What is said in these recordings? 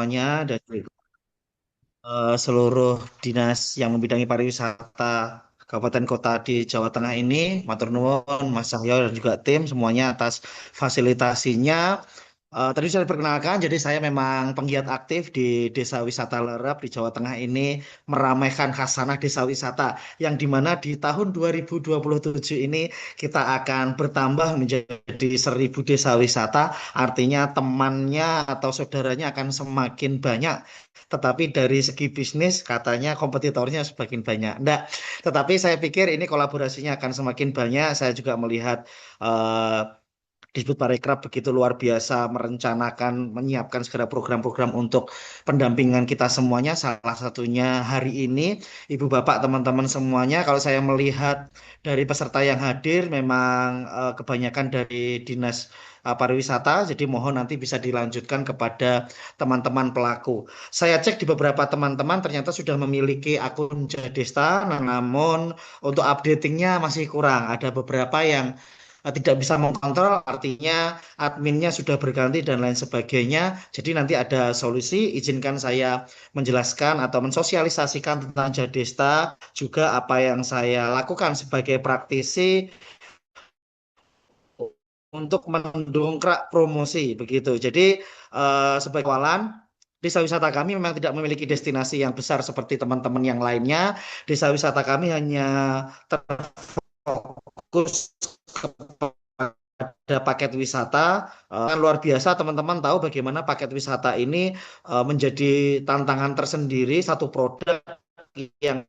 semuanya dari seluruh dinas yang membidangi pariwisata kabupaten kota di Jawa Tengah ini. Matur nuwun Mas Cahyo dan juga tim semuanya atas fasilitasinya. Tadi sudah diperkenalkan, jadi saya memang penggiat aktif di Desa Wisata Lerep di Jawa Tengah ini meramaikan khasanah desa wisata yang dimana di tahun 2027 ini kita akan bertambah menjadi 1.000 desa wisata, artinya temannya atau saudaranya akan semakin banyak. Tetapi dari segi bisnis katanya kompetitornya semakin banyak. Enggak, tetapi saya pikir ini kolaborasinya akan semakin banyak. Saya juga melihat eh, Disbud Parekraf begitu luar biasa merencanakan, menyiapkan segala program-program untuk pendampingan kita semuanya. Salah satunya hari ini, Ibu Bapak, teman-teman semuanya, kalau saya melihat dari peserta yang hadir, memang kebanyakan dari Dinas Pariwisata, jadi mohon nanti bisa dilanjutkan kepada teman-teman pelaku. Saya cek di beberapa teman-teman ternyata sudah memiliki akun Jadesta, namun untuk updatingnya masih kurang. Ada beberapa yang tidak bisa mengkontrol, artinya adminnya sudah berganti dan lain sebagainya. Jadi nanti ada solusi, izinkan saya menjelaskan atau mensosialisasikan tentang Jadesta, juga apa yang saya lakukan sebagai praktisi untuk mendongkrak promosi begitu. Jadi sebagai awalan, desa wisata kami memang tidak memiliki destinasi yang besar seperti teman-teman yang lainnya. Desa wisata kami hanya terfokus ada paket wisata. Kan luar biasa teman-teman tahu bagaimana paket wisata ini menjadi tantangan tersendiri, satu produk yang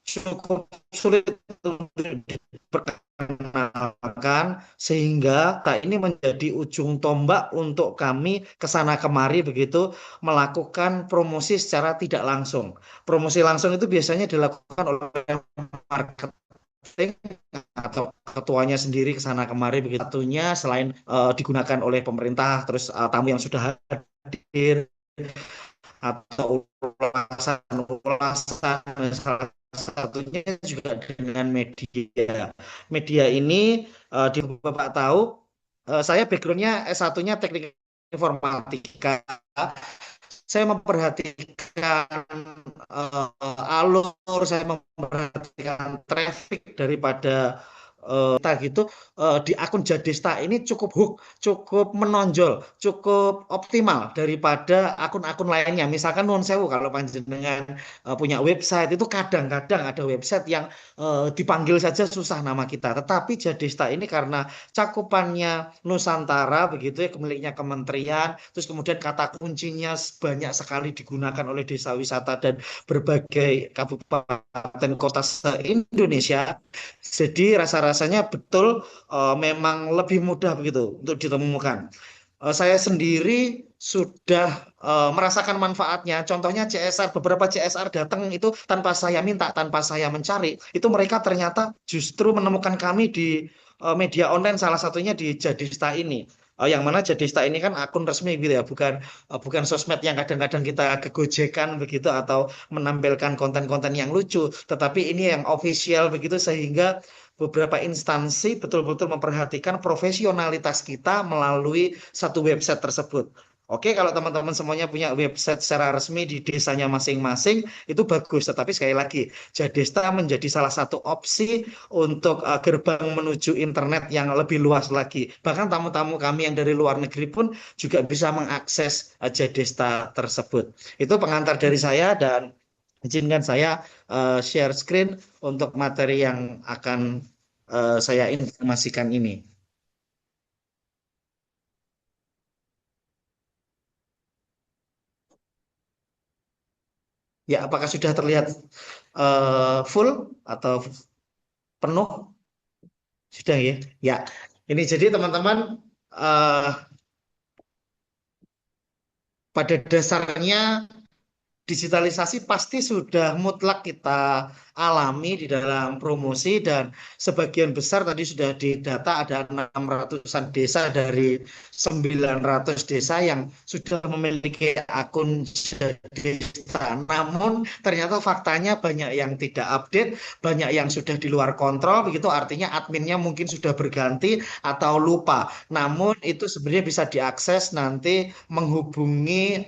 cukup sulit untuk diperkenalkan, sehingga ini menjadi ujung tombak untuk kami kesana kemari begitu melakukan promosi secara tidak langsung. Promosi langsung itu biasanya dilakukan oleh marketing atau ketuanya sendiri ke sana kemari begitu. Satunya selain digunakan oleh pemerintah, terus tamu yang sudah hadir atau ulasan-ulasan, salah satunya juga dengan media. Media ini di Bapak tahu, saya backgroundnya S1-nya teknik informatika. Saya memperhatikan alur, saya memperhatikan traffic daripada kita gitu di akun Jadesta ini cukup hook, cukup menonjol, cukup optimal daripada akun-akun lainnya. Misalkan Nuwun Sewu kalau panjenengan punya website itu kadang-kadang ada website yang dipanggil saja susah nama kita. Tetapi Jadesta ini karena cakupannya Nusantara begitu ya, miliknya kementerian, terus kemudian kata kuncinya banyak sekali digunakan oleh desa wisata dan berbagai kabupaten kota se-Indonesia. Jadi rasa-rasanya betul memang lebih mudah begitu untuk ditemukan. Saya sendiri sudah merasakan manfaatnya. Contohnya CSR, beberapa CSR datang itu tanpa saya minta, tanpa saya mencari. Itu mereka ternyata justru menemukan kami di media online, salah satunya di Jadista ini. Yang mana Jadista ini kan akun resmi gitu ya, bukan sosmed yang kadang-kadang kita kegojekan begitu atau menampilkan konten-konten yang lucu, tetapi ini yang official begitu sehingga beberapa instansi betul-betul memperhatikan profesionalitas kita melalui satu website tersebut. Oke, kalau teman-teman semuanya punya website secara resmi di desanya masing-masing, itu bagus. Tetapi sekali lagi, Jadesta menjadi salah satu opsi untuk gerbang menuju internet yang lebih luas lagi. Bahkan tamu-tamu kami yang dari luar negeri pun juga bisa mengakses Jadesta tersebut. Itu pengantar dari saya dan izinkan saya share screen untuk materi yang akan saya informasikan ini. Ya, apakah sudah terlihat full atau penuh? Sudah ya. Ya, ini jadi teman-teman pada dasarnya digitalisasi pasti sudah mutlak kita alami di dalam promosi dan sebagian besar tadi sudah didata ada 600-an desa dari 900 desa yang sudah memiliki akun Jadista. Namun ternyata faktanya banyak yang tidak update, banyak yang sudah di luar kontrol, begitu artinya adminnya mungkin sudah berganti atau lupa. Namun itu sebenarnya bisa diakses nanti menghubungi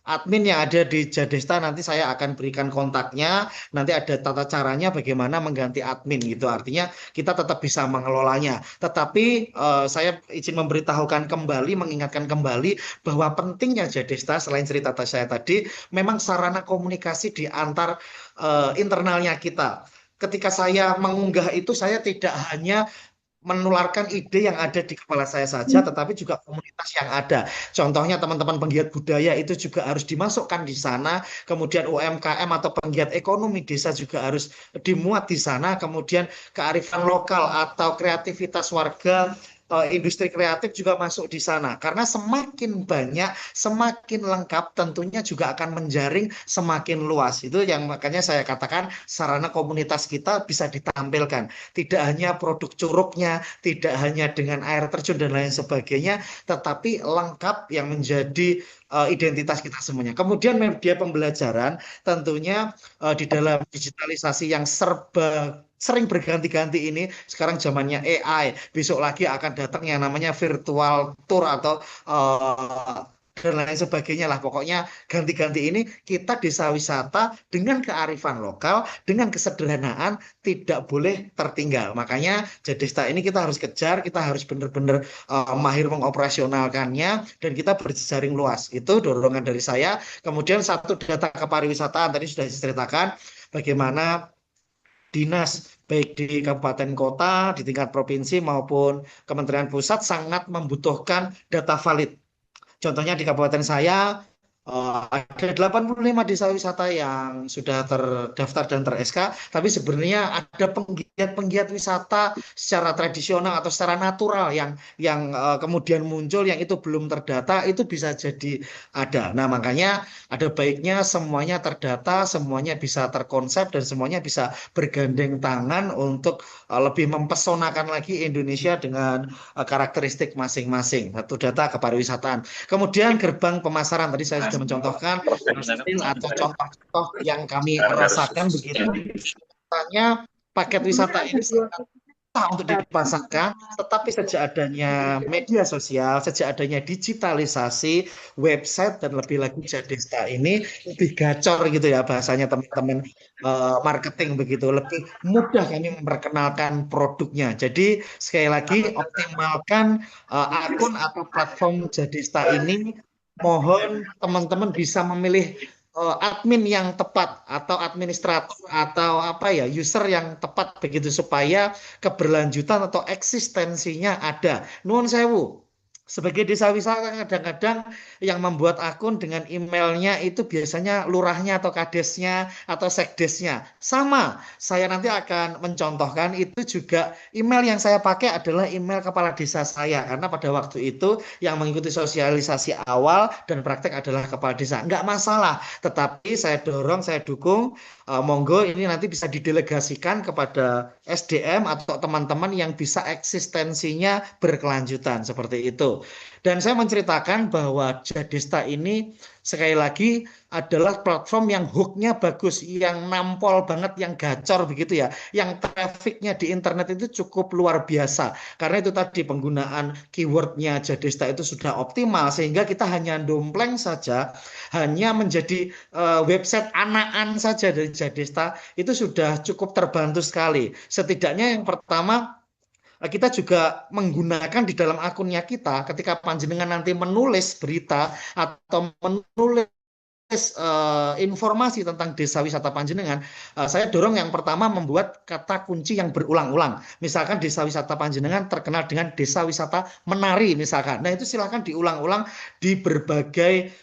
admin yang ada di Jadesta, nanti saya akan berikan kontaknya, nanti ada tata caranya bagaimana mengganti admin gitu. Artinya kita tetap bisa mengelolanya. Tetapi saya izin memberitahukan kembali, mengingatkan kembali bahwa pentingnya Jadesta selain cerita saya tadi, memang sarana komunikasi di antar internalnya kita. Ketika saya mengunggah itu, saya tidak hanya menularkan ide yang ada di kepala saya saja, tetapi juga komunitas yang ada. Contohnya teman-teman penggiat budaya itu juga harus dimasukkan di sana, kemudian UMKM atau penggiat ekonomi desa juga harus dimuat di sana, kemudian kearifan lokal atau kreativitas warga, industri kreatif juga masuk di sana. Karena semakin banyak, semakin lengkap, tentunya juga akan menjaring semakin luas. Itu yang makanya saya katakan sarana komunitas kita bisa ditampilkan. Tidak hanya produk curugnya, tidak hanya dengan air terjun dan lain sebagainya, tetapi lengkap yang menjadi identitas kita semuanya. Kemudian media pembelajaran tentunya di dalam digitalisasi yang serba sering berganti-ganti ini, sekarang zamannya AI, besok lagi akan datang yang namanya virtual tour atau uh, dan lain sebagainya lah. Pokoknya ganti-ganti ini kita desa wisata dengan kearifan lokal, dengan kesederhanaan tidak boleh tertinggal. Makanya Jadesta ini kita harus kejar, kita harus benar-benar mahir mengoperasionalkannya dan kita berjejaring luas. Itu dorongan dari saya. Kemudian satu data kepariwisataan tadi sudah diceritakan bagaimana dinas baik di kabupaten kota, di tingkat provinsi maupun Kementerian Pusat sangat membutuhkan data valid. Contohnya di kabupaten saya ada 85 desa wisata yang sudah terdaftar dan ter-SK, tapi sebenarnya ada penggiat-penggiat wisata secara tradisional atau secara natural yang kemudian muncul yang itu belum terdata, itu bisa jadi ada. Nah, makanya ada baiknya semuanya terdata, semuanya bisa terkonsep dan semuanya bisa bergandeng tangan untuk lebih mempesonakan lagi Indonesia dengan karakteristik masing-masing. Satu data kepariwisataan. Kemudian gerbang pemasaran tadi saya sudah mencontohkan hasil atau contoh-contoh yang kami rasakan begitu. Tanya paket wisata ini sangat susah untuk dipasarkan, tetapi sejak adanya media sosial, sejak adanya digitalisasi, website dan lebih lagi Jadesta ini lebih gacor gitu ya bahasanya teman-teman marketing begitu, lebih mudah kami memperkenalkan produknya. Jadi sekali lagi optimalkan akun atau platform Jadesta ini. Mohon teman-teman bisa memilih admin yang tepat atau administrator atau apa ya user yang tepat begitu supaya keberlanjutan atau eksistensinya ada. Nuwun sewu. Sebagai desa wisata kadang-kadang yang membuat akun dengan emailnya itu biasanya lurahnya atau kadesnya atau sekdesnya. Sama, saya nanti akan mencontohkan itu juga email yang saya pakai adalah email kepala desa saya. Karena pada waktu itu yang mengikuti sosialisasi awal dan praktek adalah kepala desa. Enggak masalah, tetapi saya dorong, saya dukung, monggo ini nanti bisa didelegasikan kepada SDM atau teman-teman yang bisa eksistensinya berkelanjutan seperti itu. Dan saya menceritakan bahwa Jadesta ini sekali lagi adalah platform yang hooknya bagus, yang nampol banget, yang gacor begitu ya, yang trafficnya di internet itu cukup luar biasa. Karena itu tadi penggunaan keywordnya Jadesta itu sudah optimal sehingga kita hanya dompleng saja, hanya menjadi website anakan saja dari Jadesta itu sudah cukup terbantu sekali. Setidaknya yang pertama kita juga menggunakan di dalam akunnya kita ketika panjenengan nanti menulis berita atau menulis informasi tentang desa wisata Panjenengan, saya dorong yang pertama membuat kata kunci yang berulang-ulang. Misalkan desa wisata Panjenengan terkenal dengan desa wisata menari misalkan. Nah itu silakan diulang-ulang di berbagai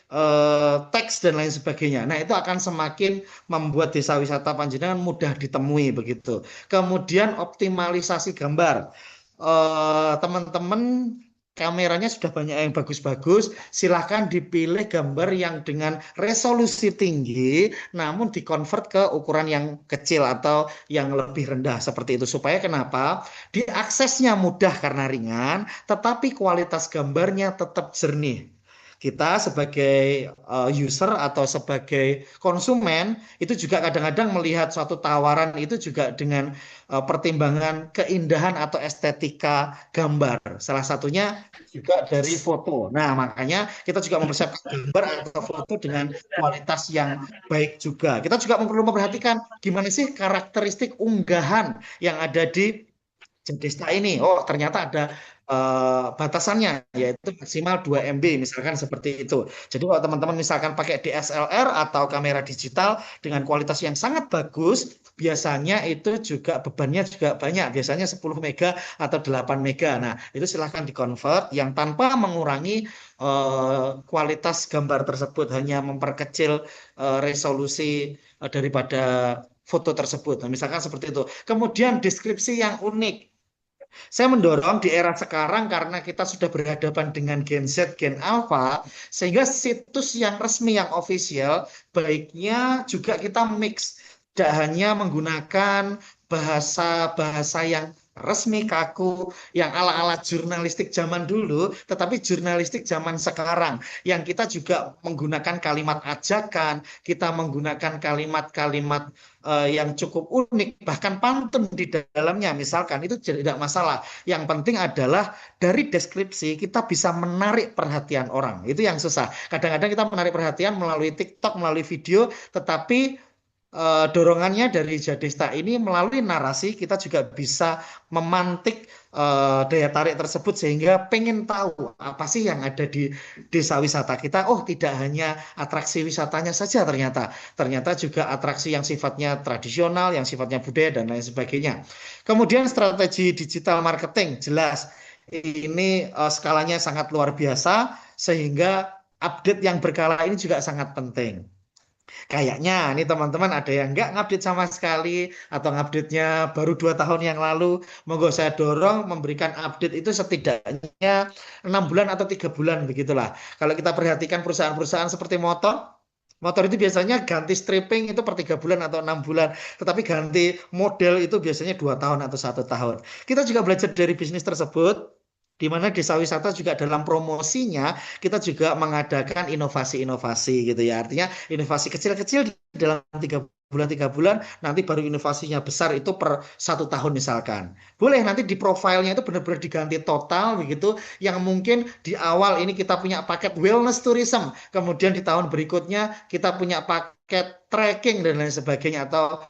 teks dan lain sebagainya. Nah itu akan semakin membuat desa wisata Panjenengan mudah ditemui begitu. Kemudian optimalisasi gambar. Teman-teman kameranya sudah banyak yang bagus-bagus, silahkan dipilih gambar yang dengan resolusi tinggi, namun dikonvert ke ukuran yang kecil atau yang lebih rendah seperti itu. Supaya kenapa? Diaksesnya mudah karena ringan, tetapi kualitas gambarnya tetap jernih. Kita sebagai user atau sebagai konsumen itu juga kadang-kadang melihat suatu tawaran itu juga dengan pertimbangan keindahan atau estetika gambar. Salah satunya juga dari foto. Nah, makanya kita juga mempersiapkan gambar atau foto dengan kualitas yang baik juga. Kita juga perlu memperhatikan gimana sih karakteristik unggahan yang ada di Desta ini. Oh, ternyata ada batasannya, yaitu maksimal 2 MB, misalkan seperti itu. Jadi kalau teman-teman misalkan pakai DSLR atau kamera digital dengan kualitas yang sangat bagus, biasanya itu juga bebannya juga banyak, biasanya 10 mega atau 8 mega. Nah, itu silahkan di-convert yang tanpa mengurangi kualitas gambar tersebut, hanya memperkecil resolusi daripada foto tersebut. Nah, misalkan seperti itu. Kemudian deskripsi yang unik. Saya mendorong di era sekarang karena kita sudah berhadapan dengan Gen Z, Gen Alpha, sehingga situs yang resmi, yang official, baiknya juga kita mix. Tidak hanya menggunakan bahasa-bahasa yang resmi kaku, yang ala-ala jurnalistik zaman dulu, tetapi jurnalistik zaman sekarang, yang kita juga menggunakan kalimat ajakan, kita menggunakan kalimat-kalimat yang cukup unik, bahkan pantun di dalamnya, misalkan itu tidak masalah. Yang penting adalah dari deskripsi kita bisa menarik perhatian orang. Itu yang susah. Kadang-kadang kita menarik perhatian melalui TikTok, melalui video, tetapi dorongannya dari Jadesta ini melalui narasi kita juga bisa memantik daya tarik tersebut sehingga pengen tahu apa sih yang ada di desa wisata kita. Oh, tidak hanya atraksi wisatanya saja ternyata. Ternyata juga atraksi yang sifatnya tradisional, yang sifatnya budaya dan lain sebagainya. Kemudian strategi digital marketing jelas ini skalanya sangat luar biasa sehingga update yang berkala ini juga sangat penting. Kayaknya nih teman-teman ada yang nggak ngupdate sama sekali atau ngupdate-nya baru 2 tahun yang lalu. Monggo saya dorong memberikan update itu setidaknya 6 bulan atau 3 bulan begitulah. Kalau kita perhatikan perusahaan-perusahaan seperti motor, motor itu biasanya ganti stripping itu per 3 bulan atau 6 bulan. Tetapi ganti model itu biasanya 2 tahun atau 1 tahun. Kita juga belajar dari bisnis tersebut di mana desa wisata juga dalam promosinya kita juga mengadakan inovasi-inovasi gitu ya. Artinya inovasi kecil-kecil dalam 3 bulan, 3 bulan, nanti baru inovasinya besar itu per 1 tahun misalkan. Boleh nanti di profilnya itu benar-benar diganti total begitu, yang mungkin di awal ini kita punya paket wellness tourism, kemudian di tahun berikutnya kita punya paket trekking dan lain sebagainya, atau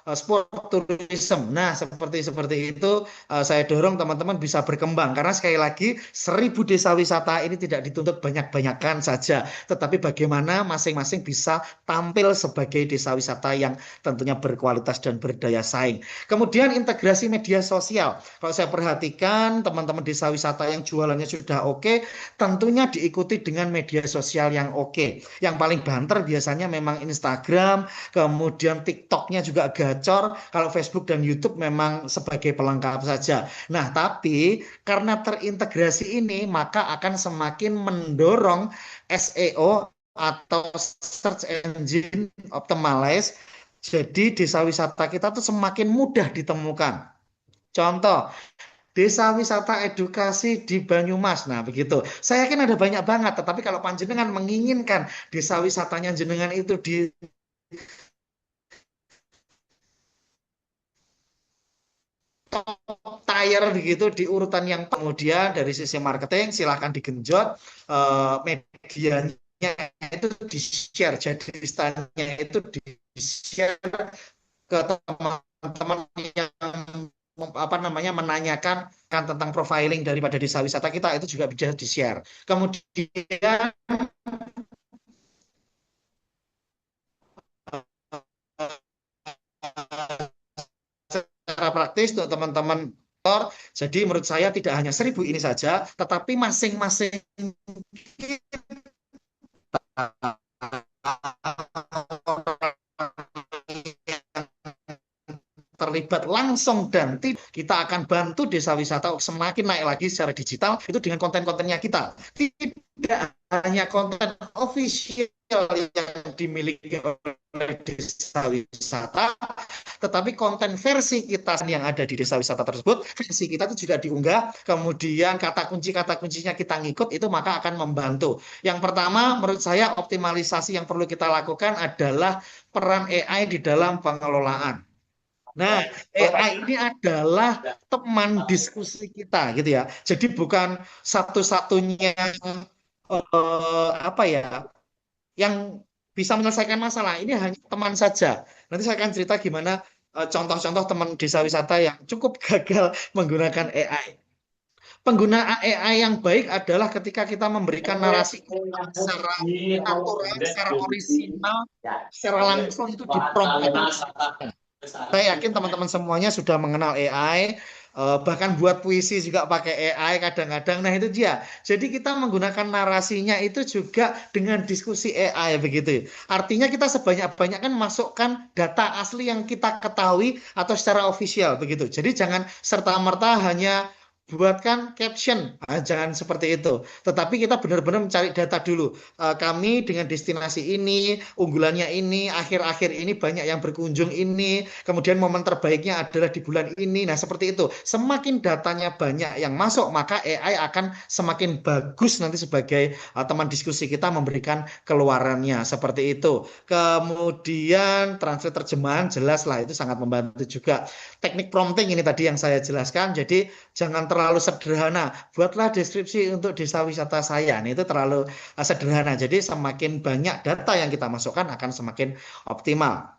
sport tourism. Nah, seperti seperti itu saya dorong teman-teman bisa berkembang karena sekali lagi 1.000 desa wisata ini tidak dituntut banyak-banyakan saja, tetapi bagaimana masing-masing bisa tampil sebagai desa wisata yang tentunya berkualitas dan berdaya saing. Kemudian integrasi media sosial. Kalau saya perhatikan teman-teman desa wisata yang jualannya sudah oke, tentunya diikuti dengan media sosial yang oke. Yang paling banter biasanya memang Instagram, kemudian TikToknya juga gacor, kalau Facebook dan YouTube memang sebagai pelengkap saja. Nah, tapi karena terintegrasi ini, maka akan semakin mendorong SEO atau Search Engine Optimize. Jadi desa wisata kita tuh semakin mudah ditemukan. Contoh, desa wisata edukasi di Banyumas. Nah, begitu. Saya yakin ada banyak banget, tetapi kalau panjenengan menginginkan desa wisatanya jenengan itu di top tier begitu di urutan yang kemudian dari sisi marketing silahkan digenjot medianya itu di-share, jadi listanya itu di-share ke teman-teman yang apa namanya menanyakan kan tentang profiling daripada desa wisata kita, itu juga bisa di-share. Kemudian secara praktis untuk teman-teman, jadi menurut saya tidak hanya 1.000 ini saja, tetapi masing-masing terlibat langsung dan kita akan bantu desa wisata semakin naik lagi secara digital itu dengan konten-kontennya kita. Tidak hanya konten official yang dimiliki oleh desa wisata, tetapi konten versi kita yang ada di desa wisata tersebut, versi kita itu juga diunggah, kemudian kata kuncinya kita ngikut, itu maka akan membantu. Yang pertama, menurut saya optimalisasi yang perlu kita lakukan adalah peran AI di dalam pengelolaan. Nah, AI ini adalah teman diskusi kita, gitu ya. Jadi bukan satu-satunya apa ya yang bisa menyelesaikan masalah. Ini hanya teman saja. Nanti saya akan cerita gimana contoh-contoh teman desa wisata yang cukup gagal menggunakan AI. Penggunaan AI yang baik adalah ketika kita memberikan narasi secara natural, secara orisinal, secara langsung itu di prompt itu. Saya yakin teman-teman semuanya sudah mengenal AI, bahkan buat puisi juga pakai AI kadang-kadang. Nah itu dia. Jadi kita menggunakan narasinya itu juga dengan diskusi AI begitu. Artinya kita sebanyak-banyak kan masukkan data asli yang kita ketahui atau secara official begitu. Jadi jangan serta-merta hanya buatkan caption, jangan seperti itu. Tetapi kita benar-benar mencari data dulu. Kami dengan destinasi ini, unggulannya ini, akhir-akhir ini banyak yang berkunjung ini, kemudian momen terbaiknya adalah di bulan ini. Nah, seperti itu. Semakin datanya banyak yang masuk, maka AI akan semakin bagus nanti sebagai teman diskusi kita memberikan keluarannya. Seperti itu. Kemudian translate terjemahan jelas lah itu sangat membantu juga. Teknik prompting ini tadi yang saya jelaskan. Jadi jangan terlalu sederhana. Buatlah deskripsi untuk desa wisata saya. Ini itu terlalu sederhana. Jadi semakin banyak data yang kita masukkan akan semakin optimal.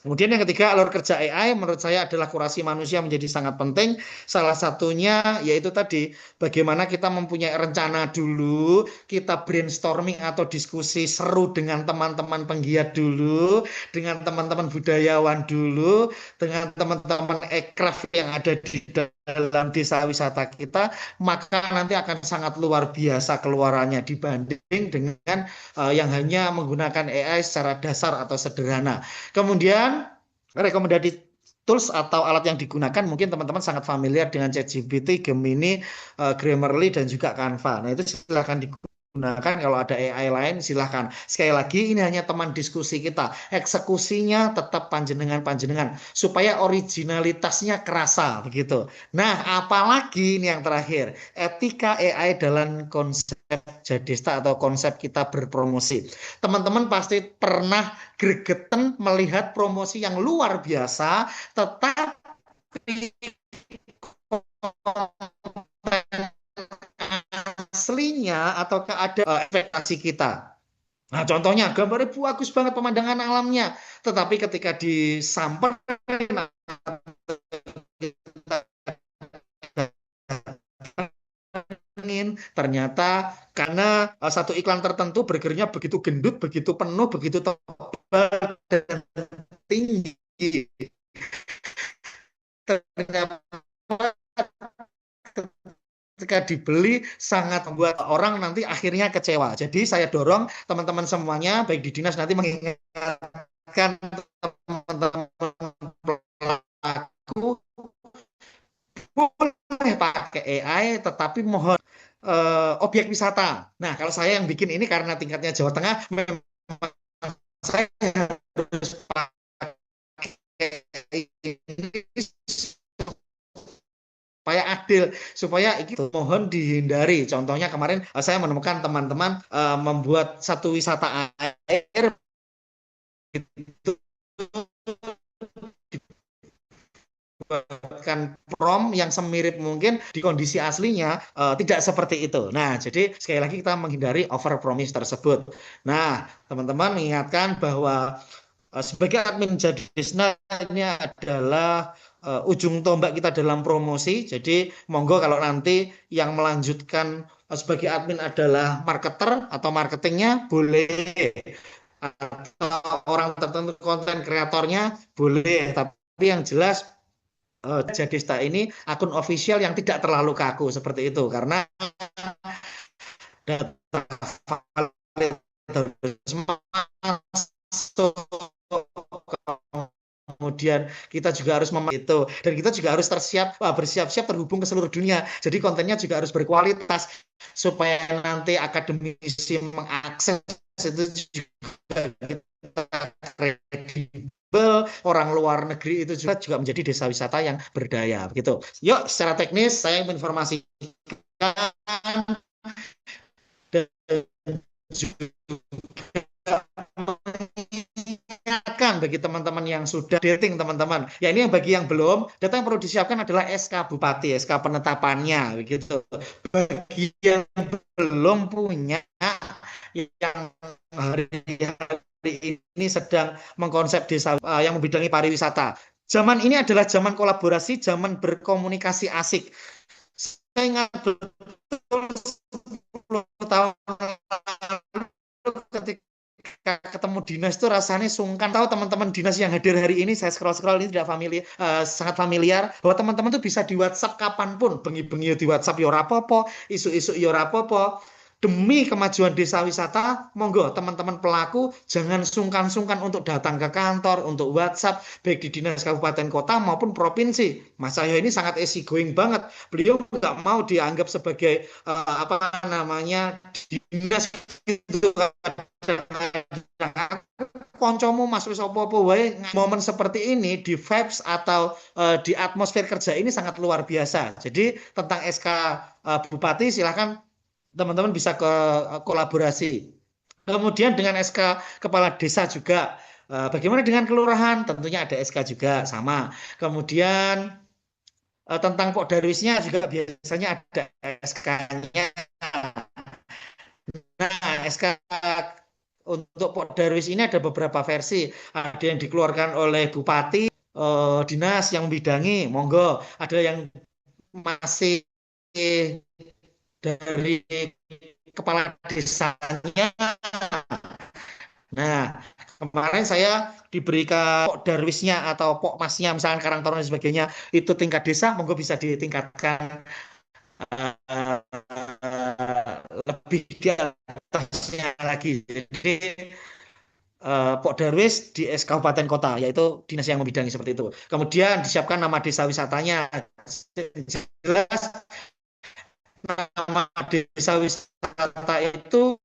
Kemudian yang ketiga, alur kerja AI menurut saya adalah kurasi manusia menjadi sangat penting. Salah satunya yaitu tadi, bagaimana kita mempunyai rencana dulu, kita brainstorming atau diskusi seru dengan teman-teman penggiat dulu, dengan teman-teman budayawan dulu, dengan teman-teman ekraf yang ada di dalam desa wisata kita, maka nanti akan sangat luar biasa keluarannya dibanding dengan yang hanya menggunakan AI secara dasar atau sederhana. Kemudian rekomendasi tools atau alat yang digunakan mungkin teman-teman sangat familiar dengan ChatGPT, Gemini, Grammarly dan juga Canva. Nah, itu silakan digunakan kalau ada AI lain silahkan. Sekali lagi ini hanya teman diskusi kita. Eksekusinya tetap panjenengan-panjenengan supaya originalitasnya kerasa begitu. Nah, apalagi ini yang terakhir, etika AI dalam konsep Jadista atau konsep kita berpromosi. Teman-teman pasti pernah gregetan melihat promosi yang luar biasa, tetapi aslinya atau ada ekspektasi kita. Nah, contohnya gambarnya bagus banget pemandangan alamnya, tetapi ketika disamperin ternyata karena satu iklan tertentu burgernya begitu gendut, begitu penuh, begitu tebal dan tinggi. Ternyata ketika dibeli sangat membuat orang nanti akhirnya kecewa. Jadi saya dorong teman-teman semuanya baik di dinas nanti mengingatkan teman-teman pelaku boleh pakai AI tetapi mohon objek wisata. Nah, kalau saya yang bikin ini karena tingkatnya Jawa Tengah memang saya harus pakai ini supaya adil, supaya itu mohon dihindari. Contohnya kemarin saya menemukan teman-teman membuat satu wisata air itu dibuatkan prom yang semirip mungkin di kondisi aslinya tidak seperti itu. Nah, jadi sekali lagi kita menghindari over promise tersebut. Nah, teman-teman mengingatkan bahwa sebagai admin Jadisna ini adalah ujung tombak kita dalam promosi. Jadi monggo kalau nanti yang melanjutkan sebagai admin adalah marketer atau marketingnya boleh, atau orang tertentu konten kreatornya boleh. Tapi yang jelas Jadista ini akun official yang tidak terlalu kaku seperti itu karena data valid harus masuk, kemudian kita juga harus itu, dan kita juga harus bersiap-siap terhubung ke seluruh dunia. Jadi kontennya juga harus berkualitas supaya nanti akademisi mengakses itu juga kita kredibel, orang luar negeri itu juga menjadi desa wisata yang berdaya begitu. Yuk, secara teknis saya menginformasikan dan juga mengingatkan bagi teman-teman yang sudah dating teman-teman. Ya ini yang bagi yang belum, data yang perlu disiapkan adalah SK Bupati, SK penetapannya begitu. Bagi yang belum punya, yang hari ini sedang mengkonsep desa yang membidangi pariwisata. Zaman ini adalah zaman kolaborasi, zaman berkomunikasi asik. Saya ingat betul 10 tahun lalu ketika ketemu dinas itu rasanya sungkan. Tahu teman-teman dinas yang hadir hari ini, saya scroll-scroll ini tidak familiar, sangat familiar bahwa teman-teman tuh bisa di WhatsApp kapanpun, bengi-bengi di WhatsApp ya ora apa-apa, isu-isu ya ora apa-apa. Demi kemajuan desa wisata, monggo teman-teman pelaku jangan sungkan-sungkan untuk datang ke kantor, untuk WhatsApp, baik di dinas kabupaten kota maupun provinsi. Mas Cahyo ini sangat easy going banget. Beliau nggak mau dianggap sebagai apa namanya dinas gitu. Koncomu Mas wis apa-apa wae, momen seperti ini di vibes atau di atmosfer kerja ini sangat luar biasa. Jadi tentang SK Bupati silahkan teman-teman bisa ke kolaborasi. Kemudian dengan SK Kepala Desa juga. Bagaimana dengan kelurahan? Tentunya ada SK juga sama. Kemudian tentang Pok Darwisnya juga biasanya ada SK-nya. Nah, SK untuk Pok Darwis ini ada beberapa versi. Ada yang dikeluarkan oleh bupati, dinas yang membidangi, monggo. Ada yang masih dari kepala desanya. Nah, kemarin saya diberikan Pok Darwisnya atau Pok Masnya, misalkan Karang Taruna dan sebagainya, itu tingkat desa, monggo bisa ditingkatkan lebih di atasnya lagi. Jadi Pok Darwis di Kabupaten Kota, yaitu dinas yang membidangi seperti itu. Kemudian disiapkan nama desa wisatanya. Jelas nama desa wisata itu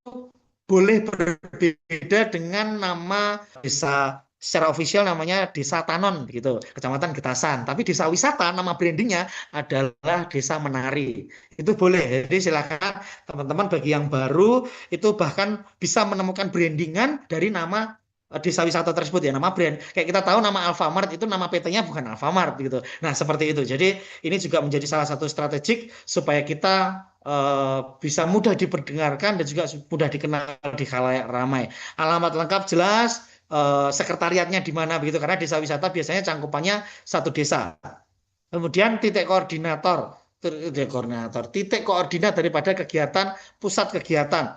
boleh berbeda dengan nama desa secara ofisial namanya Desa Tanon gitu, Kecamatan Getasan. Tapi desa wisata nama brandingnya adalah Desa Menari. Itu boleh. Jadi silakan teman-teman bagi yang baru itu bahkan bisa menemukan brandingan dari nama desa wisata tersebut ya, nama brand. Kayak kita tahu nama Alfamart itu nama PT-nya bukan Alfamart gitu. Nah, seperti itu. Jadi ini juga menjadi salah satu strategik supaya kita bisa mudah diperdengarkan dan juga mudah dikenal di khalayak ramai. Alamat lengkap jelas, sekretariatnya di mana begitu, karena desa wisata biasanya cangkupannya satu desa. Kemudian titik koordinat daripada kegiatan, pusat kegiatan.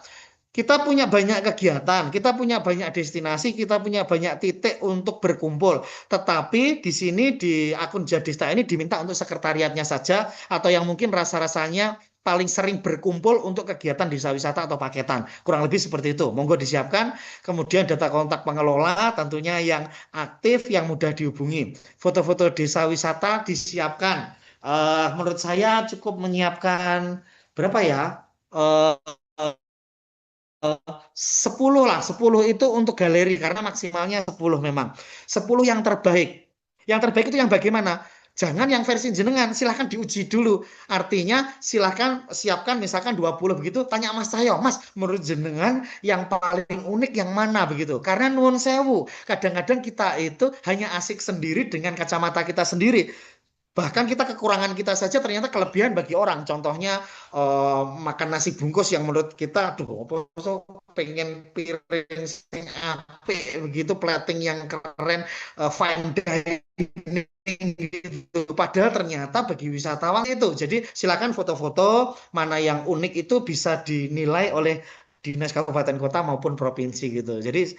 Kita punya banyak kegiatan, kita punya banyak destinasi, kita punya banyak titik untuk berkumpul. Tetapi di sini di akun Jadista ini diminta untuk sekretariatnya saja atau yang mungkin rasa-rasanya paling sering berkumpul untuk kegiatan desa wisata atau paketan. Kurang lebih seperti itu. Monggo disiapkan. Kemudian data kontak pengelola tentunya yang aktif, yang mudah dihubungi. Foto-foto desa wisata disiapkan. Menurut saya cukup menyiapkan berapa ya? Uh, 10 lah, 10 itu untuk galeri karena maksimalnya 10 memang. 10 yang terbaik. Yang terbaik itu yang bagaimana? Jangan yang versi jenengan, silahkan diuji dulu. Artinya silahkan siapkan misalkan 20 begitu, tanya Mas Cahyo, Mas menurut jenengan yang paling unik yang mana begitu. Karena nuwun sewu, kadang-kadang kita itu hanya asik sendiri dengan kacamata kita sendiri. Bahkan kita kekurangan kita saja ternyata kelebihan bagi orang. Contohnya makan nasi bungkus yang menurut kita, aduh, apa so pengen piring sing apik begitu, plating yang keren, fine dining gitu. Padahal ternyata bagi wisatawan itu. Jadi silakan foto-foto mana yang unik itu bisa dinilai oleh dinas kabupaten kota maupun provinsi gitu. Jadi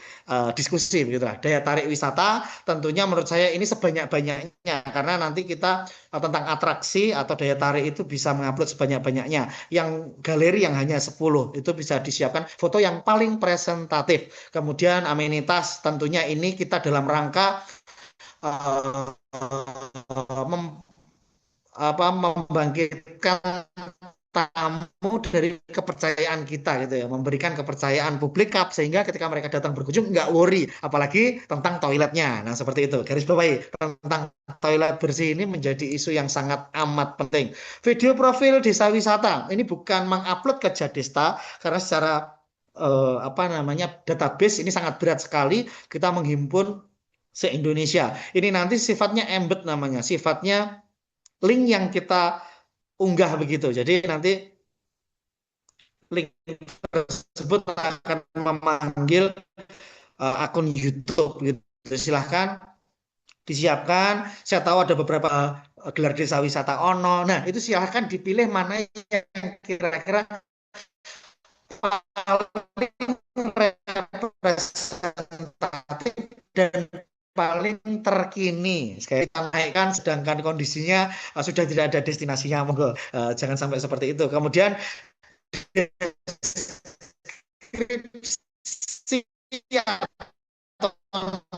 diskusi begitu lah. Daya tarik wisata tentunya menurut saya ini sebanyak-banyaknya karena nanti kita tentang atraksi atau daya tarik itu bisa mengupload sebanyak-banyaknya. Yang galeri yang hanya 10 itu bisa disiapkan foto yang paling presentatif. Kemudian amenitas tentunya ini kita dalam rangka uh, mem- membangkitkan tamu dari kepercayaan kita gitu ya, memberikan kepercayaan publik kap sehingga ketika mereka datang berkunjung nggak worry, apalagi tentang toiletnya. Nah seperti itu. Garis bawahi tentang toilet bersih ini menjadi isu yang sangat amat penting. Video profil desa wisata ini bukan mengupload ke Jadesta karena secara apa namanya database ini sangat berat sekali kita menghimpun se-Indonesia. Ini nanti sifatnya embed namanya, sifatnya link yang kita unggah begitu. Jadi nanti link tersebut akan memanggil akun YouTube gitu. Silahkan disiapkan. Saya tahu ada beberapa gelar desa wisata ono. Nah, itu silahkan dipilih mana yang kira-kira paling representatif dan paling terkini. Sekali kita naikkan sedangkan kondisinya sudah tidak ada destinasinya, monggo jangan sampai seperti itu. Kemudian deskripsi atau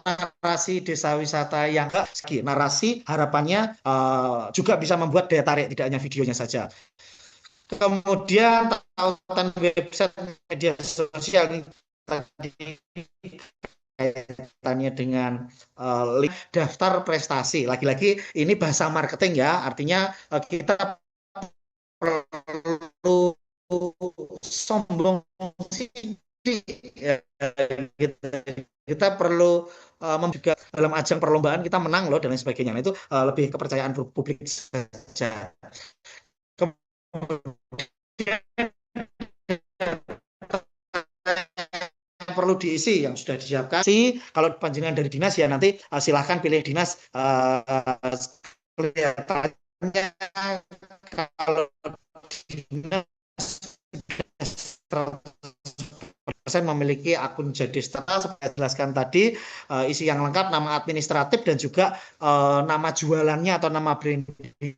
narasi desa wisata yang narasi harapannya juga bisa membuat daya tarik tidak hanya videonya saja. Kemudian tautan website media sosial ini tadi kaitannya dengan link daftar prestasi. Lagi-lagi ini bahasa marketing ya, artinya kita perlu sombong sendiri ya, gitu. Kita perlu juga dalam ajang perlombaan kita menang loh dan lain sebagainya. Nah, itu lebih kepercayaan publik saja. Kemudian yang perlu diisi yang sudah disiapkan sih kalau panjenengan dari dinas ya nanti silahkan pilih dinas kelihatannya kalau dinas memiliki akun Jadista saya jelaskan tadi isi yang lengkap nama administratif dan juga nama jualannya atau nama brandingnya.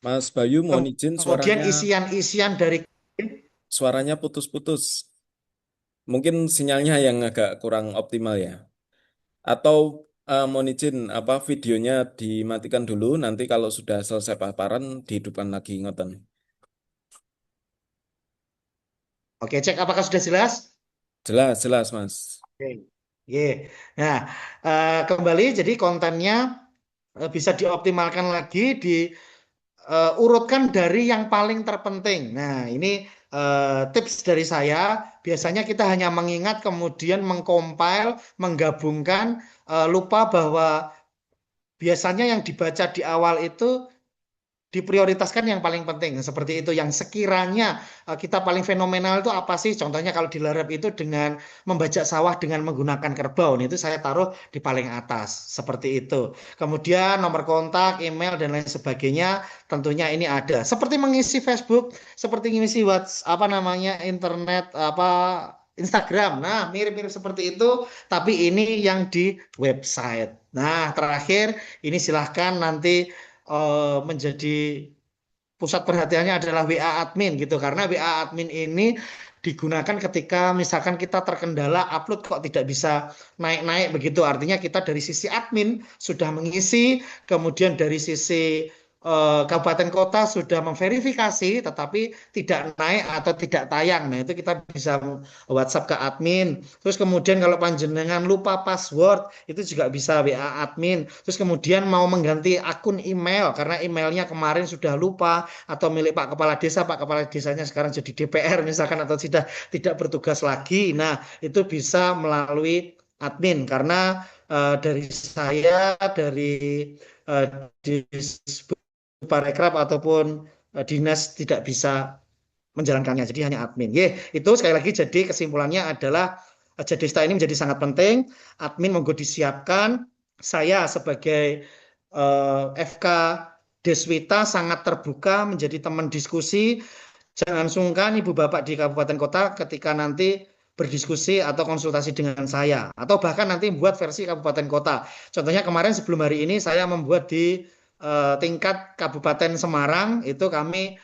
Mas Bayu, mohon izin Kemudian suaranya isian-isian dari suaranya putus-putus. Mungkin sinyalnya yang agak kurang optimal ya. Atau mohon izin apa videonya dimatikan dulu, nanti kalau sudah selesai paparan dihidupkan lagi ngoten. Oke, cek apakah sudah jelas? Jelas, jelas, Mas. Oke. Ye. Nah, kembali jadi kontennya bisa dioptimalkan lagi, diurutkan dari yang paling terpenting. Nah, ini tips dari saya. Biasanya kita hanya mengingat, kemudian mengcompile, menggabungkan, lupa bahwa biasanya yang dibaca di awal itu diprioritaskan yang paling penting seperti itu yang sekiranya kita paling fenomenal itu apa sih contohnya kalau di Larab itu dengan membajak sawah dengan menggunakan kerbau. Nah, itu saya taruh di paling atas seperti itu, kemudian nomor kontak, email dan lain sebagainya tentunya ini ada seperti mengisi Facebook, seperti mengisi WhatsApp apa namanya internet apa Instagram. Nah, mirip-mirip seperti itu, tapi ini yang di website. Nah, terakhir ini silahkan nanti menjadi pusat perhatiannya adalah WA admin gitu karena WA admin ini digunakan ketika misalkan kita terkendala upload kok tidak bisa naik-naik begitu, artinya kita dari sisi admin sudah mengisi, kemudian dari sisi kabupaten kota sudah memverifikasi tetapi tidak naik atau tidak tayang. Nah, itu kita bisa WhatsApp ke admin. Terus kemudian kalau panjenengan lupa password, itu juga bisa WA admin. Terus kemudian mau mengganti akun email karena emailnya kemarin sudah lupa atau milik Pak Kepala Desa, Pak Kepala Desanya sekarang jadi DPR misalkan atau sudah tidak bertugas lagi. Nah, itu bisa melalui admin karena dari saya dari di parekraf ataupun dinas tidak bisa menjalankannya, jadi hanya admin. Itu sekali lagi jadi kesimpulannya adalah Jadista ini menjadi sangat penting, admin monggo disiapkan. Saya sebagai FK Deswita sangat terbuka menjadi teman diskusi. Jangan sungkan Ibu Bapak di Kabupaten Kota ketika nanti berdiskusi atau konsultasi dengan saya atau bahkan nanti membuat versi Kabupaten Kota. Contohnya kemarin sebelum hari ini saya membuat di tingkat Kabupaten Semarang itu kami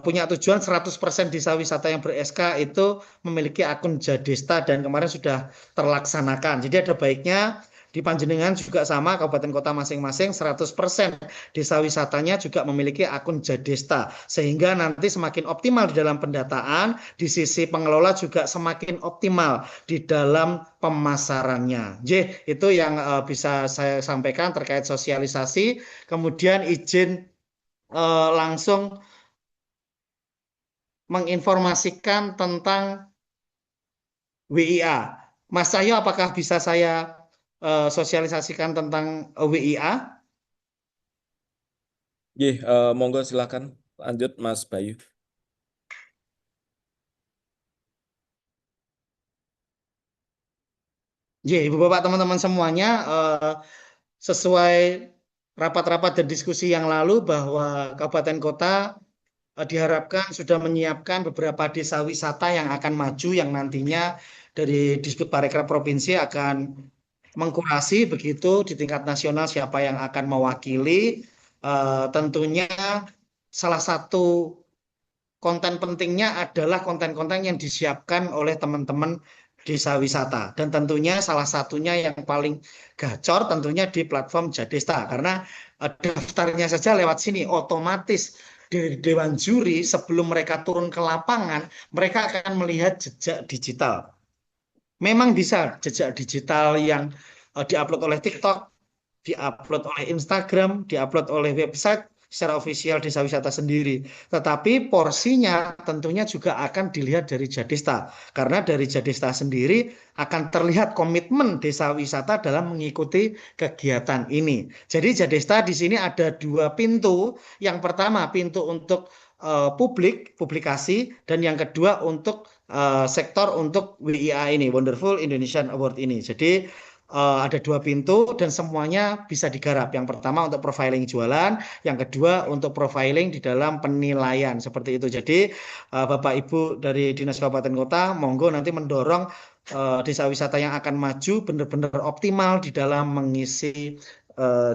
punya tujuan 100% desa wisata yang ber-SK itu memiliki akun Jadesta dan kemarin sudah terlaksanakan. Jadi ada baiknya di Panjenengan juga sama kabupaten kota masing-masing 100% desa wisatanya juga memiliki akun Jadesta sehingga nanti semakin optimal di dalam pendataan, di sisi pengelola juga semakin optimal di dalam pemasarannya. Itu yang bisa saya sampaikan terkait sosialisasi. Kemudian izin langsung menginformasikan tentang WIA. Mas Cahyo, apakah bisa saya sosialisasikan tentang WIA? Monggo silakan lanjut Mas Bayu. Ibu Bapak teman-teman semuanya, sesuai rapat-rapat dan diskusi yang lalu bahwa kabupaten kota diharapkan sudah menyiapkan beberapa desa wisata yang akan maju yang nantinya dari Disbud Parekraf Provinsi akan mengkurasi begitu di tingkat nasional siapa yang akan mewakili. Tentunya salah satu konten pentingnya adalah konten-konten yang disiapkan oleh teman-teman desa wisata. Dan tentunya salah satunya yang paling gacor tentunya di platform Jadesta. Karena daftarnya saja lewat sini otomatis dari Dewan Juri sebelum mereka turun ke lapangan, mereka akan melihat jejak digital. Memang bisa jejak digital yang diupload oleh TikTok, diupload oleh Instagram, diupload oleh website secara ofisial desa wisata sendiri. Tetapi porsinya tentunya juga akan dilihat dari Jadista. Karena dari Jadista sendiri akan terlihat komitmen desa wisata dalam mengikuti kegiatan ini. Jadi Jadista di sini ada dua pintu. Yang pertama pintu untuk publikasi, dan yang kedua untuk sektor untuk WIA ini, Wonderful Indonesian Award ini. Jadi ada dua pintu dan semuanya bisa digarap. Yang pertama untuk profiling jualan, yang kedua untuk profiling di dalam penilaian seperti itu. Jadi Bapak Ibu dari Dinas Kabupaten Kota, monggo nanti mendorong desa wisata yang akan maju benar-benar optimal di dalam mengisi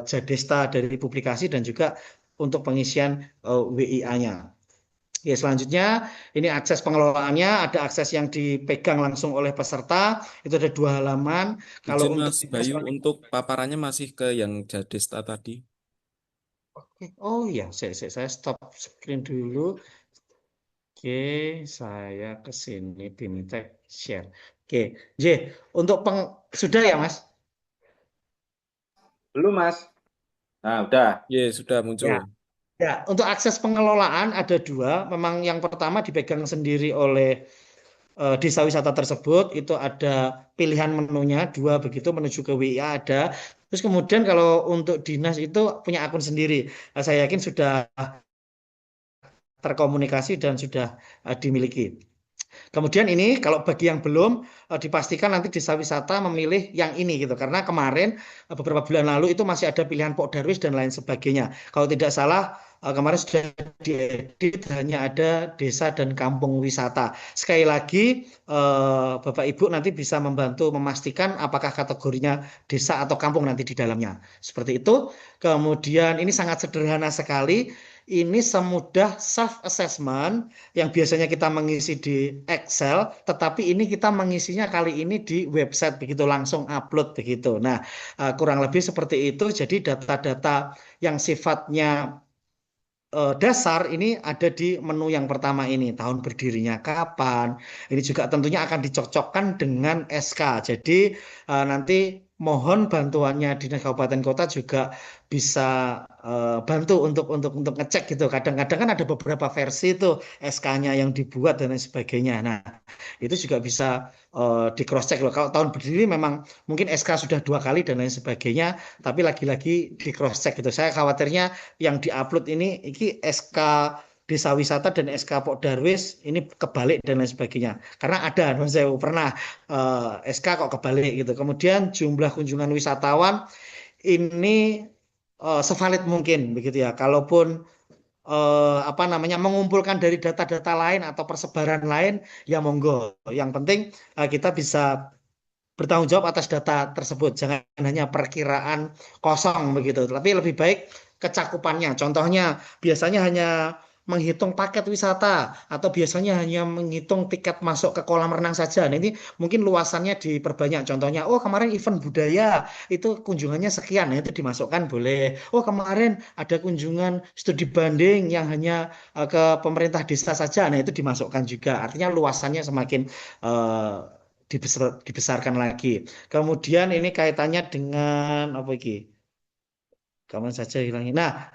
Jadesta dari publikasi dan juga untuk pengisian WIA-nya. Ya, selanjutnya ini akses pengelolaannya, ada akses yang dipegang langsung oleh peserta, itu ada 2 halaman. Kalau Izin untuk Mas dinas Bayu untuk paparannya masih ke yang Jadesta tadi. oh iya, saya stop screen dulu. Oke, saya ke sini Bimtek share. Oke, J, untuk sudah ya Mas? Belum, Mas. Nah, udah. Sudah Ya. muncul. Ya, untuk akses pengelolaan ada dua. Memang yang pertama dipegang sendiri oleh desa wisata tersebut, itu ada pilihan menunya dua begitu menuju ke WIA ada. Terus kemudian kalau untuk dinas itu punya akun sendiri. Saya yakin sudah terkomunikasi dan sudah dimiliki. Kemudian ini kalau bagi yang belum dipastikan nanti desa wisata memilih yang ini gitu karena kemarin beberapa bulan lalu itu masih ada pilihan Pok Darwis dan lain sebagainya. Kalau tidak salah kemarin sudah diedit hanya ada desa dan kampung wisata. Sekali lagi Bapak Ibu nanti bisa membantu memastikan apakah kategorinya desa atau kampung nanti di dalamnya. Seperti itu. Kemudian ini sangat sederhana sekali. Ini semudah self assessment yang biasanya kita mengisi di Excel, tetapi ini kita mengisinya kali ini di website begitu langsung upload begitu. Nah, kurang lebih seperti itu. Jadi data-data yang sifatnya dasar ini ada di menu yang pertama ini, tahun berdirinya kapan. Ini juga tentunya akan dicocokkan dengan SK. Jadi nanti mohon bantuannya Dinas Kabupaten Kota juga bisa bantu untuk ngecek gitu. Kadang-kadang kan ada beberapa versi itu SK-nya yang dibuat dan lain sebagainya. Nah, itu juga bisa di cross check loh. Kalau tahun berdiri memang mungkin SK sudah 2 kali dan lain sebagainya, tapi lagi-lagi di cross check gitu. Saya khawatirnya yang diupload ini SK Desa Wisata dan SK Pok Darwis ini kebalik dan lain sebagainya. Karena ada, saya pernah SK kok kebalik gitu. Kemudian jumlah kunjungan wisatawan ini sevalid mungkin begitu ya. Kalaupun apa namanya mengumpulkan dari data-data lain atau persebaran lain ya monggo. Yang penting kita bisa bertanggung jawab atas data tersebut. Jangan hanya perkiraan kosong begitu. Tapi lebih baik kecakupannya. Contohnya biasanya hanya menghitung paket wisata atau biasanya hanya menghitung tiket masuk ke kolam renang saja. Nah, ini mungkin luasannya diperbanyak. Contohnya, oh kemarin event budaya itu kunjungannya sekian, nah itu dimasukkan boleh. Oh kemarin ada kunjungan studi banding yang hanya ke pemerintah desa saja, nah itu dimasukkan juga. Artinya luasannya semakin dibesarkan lagi. Kemudian ini kaitannya dengan apa iki? Kapan saja hilangin. Nah,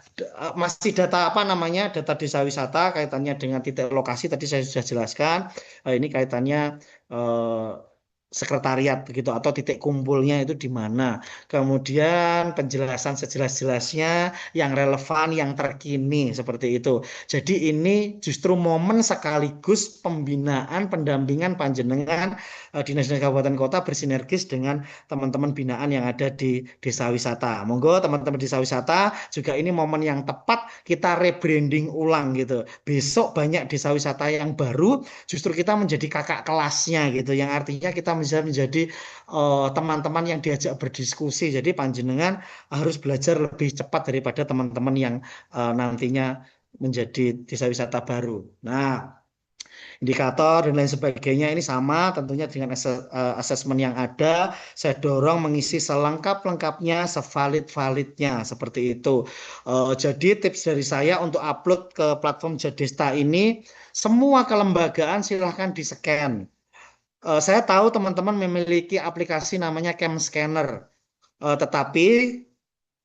masih data apa namanya? Data desa wisata kaitannya dengan titik lokasi tadi saya sudah jelaskan. Ini kaitannya eh, sekretariat begitu atau titik kumpulnya itu di mana. Kemudian penjelasan sejelas-jelasnya yang relevan, yang terkini seperti itu. Jadi ini justru momen sekaligus pembinaan, pendampingan panjenengan dinas-dinas kabupaten kota bersinergis dengan teman-teman binaan yang ada di desa wisata. Monggo teman-teman desa wisata juga ini momen yang tepat kita rebranding ulang gitu. Besok banyak desa wisata yang baru, justru kita menjadi kakak kelasnya gitu. Yang artinya kita bisa menjadi teman-teman yang diajak berdiskusi. Jadi panjenengan harus belajar lebih cepat daripada teman-teman yang nantinya menjadi desa wisata baru. Nah, indikator dan lain sebagainya ini sama tentunya dengan asesmen yang ada. Saya dorong mengisi selengkap-lengkapnya, sevalid-validnya seperti itu. Jadi tips dari saya untuk upload ke platform Jadesta ini, semua kelembagaan silahkan di-scan. Saya tahu teman-teman memiliki aplikasi namanya Cam Scanner, tetapi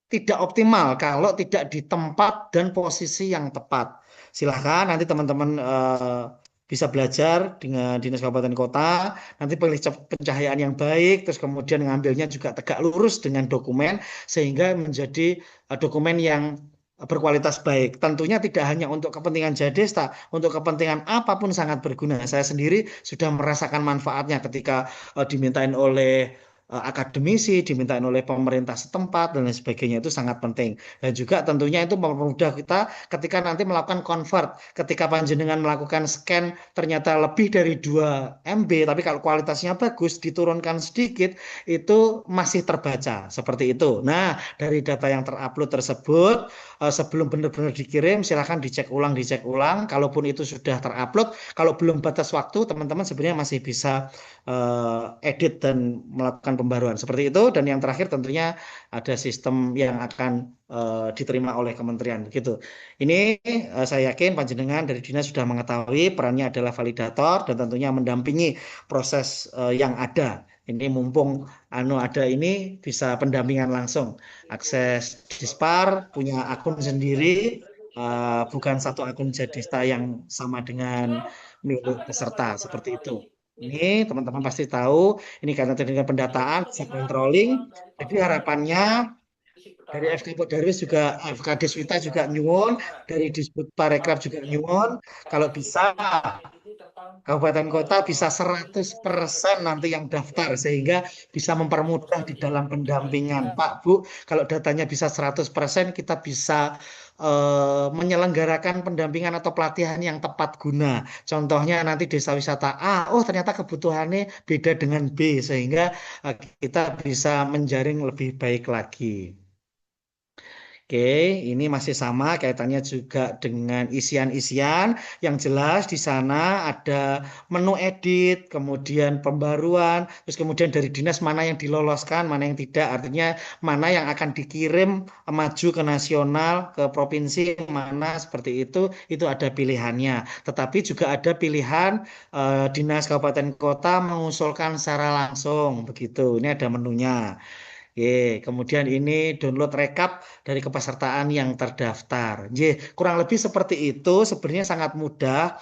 tidak optimal kalau tidak di tempat dan posisi yang tepat. Silahkan nanti teman-teman bisa belajar dengan Dinas Kabupaten Kota, nanti pilih pencahayaan yang baik, terus kemudian ngambilnya juga tegak lurus dengan dokumen, sehingga menjadi dokumen yang berkualitas baik. Tentunya tidak hanya untuk kepentingan Jadesta, untuk kepentingan apapun sangat berguna. Saya sendiri sudah merasakan manfaatnya ketika dimintain oleh akademisi, dimintain oleh pemerintah setempat dan lain sebagainya itu sangat penting. Dan juga tentunya itu mempermudah kita ketika nanti melakukan convert. Ketika panjenengan melakukan scan ternyata lebih dari 2 MB, tapi kalau kualitasnya bagus diturunkan sedikit itu masih terbaca seperti itu. Nah, dari data yang terupload tersebut sebelum benar-benar dikirim silahkan dicek ulang. Kalaupun itu sudah terupload, kalau belum batas waktu teman-teman sebenarnya masih bisa edit dan melakukan pembaruan seperti itu. Dan yang terakhir tentunya ada sistem yang akan diterima oleh kementerian begitu. Ini saya yakin panjenengan dari dinas sudah mengetahui perannya adalah validator dan tentunya mendampingi proses yang ada. Ini mumpung ada ini bisa pendampingan langsung. Akses Dispar punya akun sendiri, bukan satu akun Jadesta yang sama dengan milik peserta seperti itu. Ini teman-teman pasti tahu, ini karena dengan pendataan, bisa controlling. Jadi harapannya dari FK Darius juga, FK Deswita juga nyuwun, dari Disbud Parekraf juga nyuwun. Kalau bisa kabupaten kota bisa 100% nanti yang daftar sehingga bisa mempermudah di dalam pendampingan. Pak, Bu, kalau datanya bisa 100% kita bisa menyelenggarakan pendampingan atau pelatihan yang tepat guna. Contohnya nanti desa wisata A, oh ternyata kebutuhannya beda dengan B sehingga kita bisa menjaring lebih baik lagi. Oke, ini masih sama kaitannya juga dengan isian-isian. Yang jelas di sana ada menu edit, kemudian pembaruan, terus kemudian dari dinas mana yang diloloskan, mana yang tidak. Artinya mana yang akan dikirim maju ke nasional, ke provinsi, mana seperti itu ada pilihannya. Tetapi juga ada pilihan dinas kabupaten kota mengusulkan secara langsung, begitu. Ini ada menunya. Ye, kemudian ini download rekap dari kepesertaan yang terdaftar. Ye, kurang lebih seperti itu. Sebenarnya sangat mudah.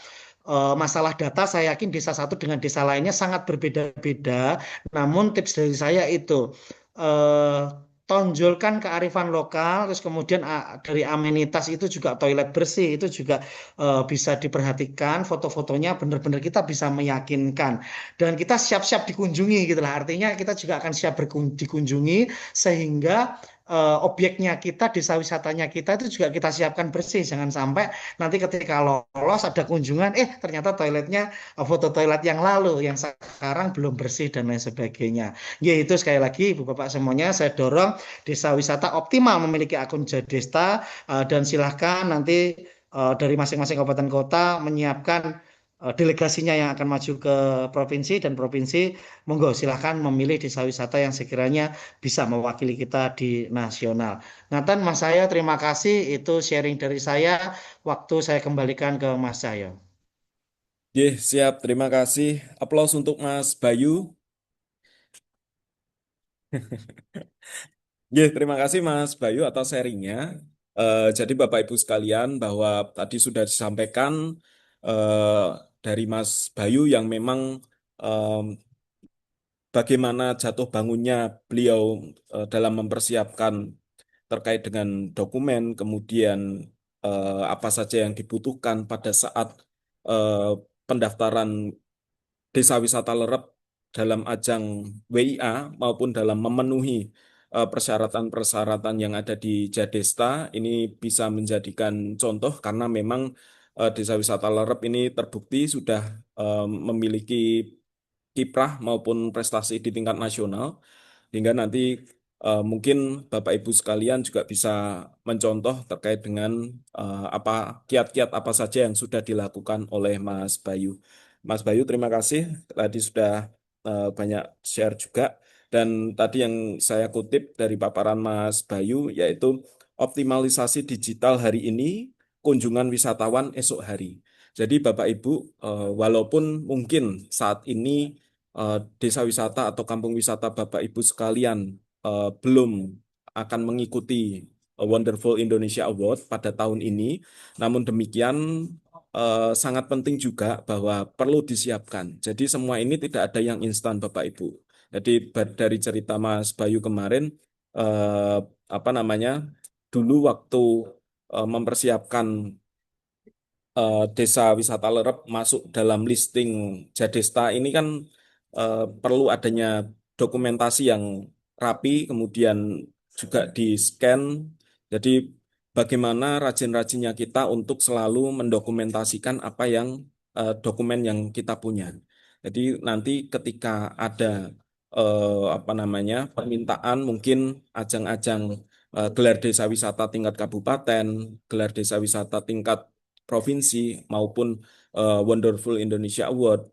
Masalah data saya yakin desa satu dengan desa lainnya sangat berbeda-beda. Namun tips dari saya itu eh, tonjolkan kearifan lokal, terus kemudian dari amenitas itu juga toilet bersih itu juga bisa diperhatikan. Foto-fotonya benar-benar kita bisa meyakinkan dan kita siap-siap dikunjungi gitu lah. Artinya kita juga akan siap dikunjungi sehingga objeknya kita, desa wisatanya kita itu juga kita siapkan bersih. Jangan sampai nanti ketika lolos ada kunjungan, ternyata toiletnya foto toilet yang lalu, yang sekarang belum bersih dan lain sebagainya. Ya itu sekali lagi Ibu Bapak semuanya saya dorong desa wisata optimal memiliki akun Jadesta dan silahkan nanti dari masing-masing kabupaten kota menyiapkan delegasinya yang akan maju ke provinsi dan provinsi monggo silahkan memilih desa wisata yang sekiranya bisa mewakili kita di nasional. Nathan, Mas saya terima kasih itu sharing dari saya. Waktu saya kembalikan ke Mas Cahyo. Siap. Terima kasih. Aplaus untuk Mas Bayu. Terima kasih Mas Bayu atas sharingnya. Jadi Bapak Ibu sekalian bahwa tadi sudah disampaikan eh, dari Mas Bayu yang memang em, bagaimana jatuh bangunnya beliau dalam mempersiapkan terkait dengan dokumen, kemudian apa saja yang dibutuhkan pada saat eh, pendaftaran Desa Wisata Lerep dalam ajang WIA maupun dalam memenuhi persyaratan-persyaratan yang ada di Jadesta ini bisa menjadikan contoh karena memang Desa Wisata Lerep ini terbukti sudah memiliki kiprah maupun prestasi di tingkat nasional hingga nanti mungkin Bapak Ibu sekalian juga bisa mencontoh terkait dengan apa kiat-kiat apa saja yang sudah dilakukan oleh Mas Bayu. Mas Bayu, terima kasih tadi sudah banyak share juga dan tadi yang saya kutip dari paparan Mas Bayu yaitu optimalisasi digital hari ini, kunjungan wisatawan esok hari. Jadi Bapak Ibu, walaupun mungkin saat ini desa wisata atau kampung wisata Bapak Ibu sekalian belum akan mengikuti Wonderful Indonesia Award pada tahun ini. Namun demikian sangat penting juga bahwa perlu disiapkan. Jadi semua ini tidak ada yang instan Bapak Ibu. Jadi dari cerita Mas Bayu kemarin eh, apa namanya dulu waktu mempersiapkan desa wisata Lerep masuk dalam listing Jadesta ini kan perlu adanya dokumentasi yang rapi, kemudian juga di-scan. Jadi bagaimana rajin-rajinnya kita untuk selalu mendokumentasikan apa yang dokumen yang kita punya. Jadi nanti ketika ada apa namanya permintaan mungkin ajang-ajang gelar desa wisata tingkat kabupaten, gelar desa wisata tingkat provinsi maupun Wonderful Indonesia Award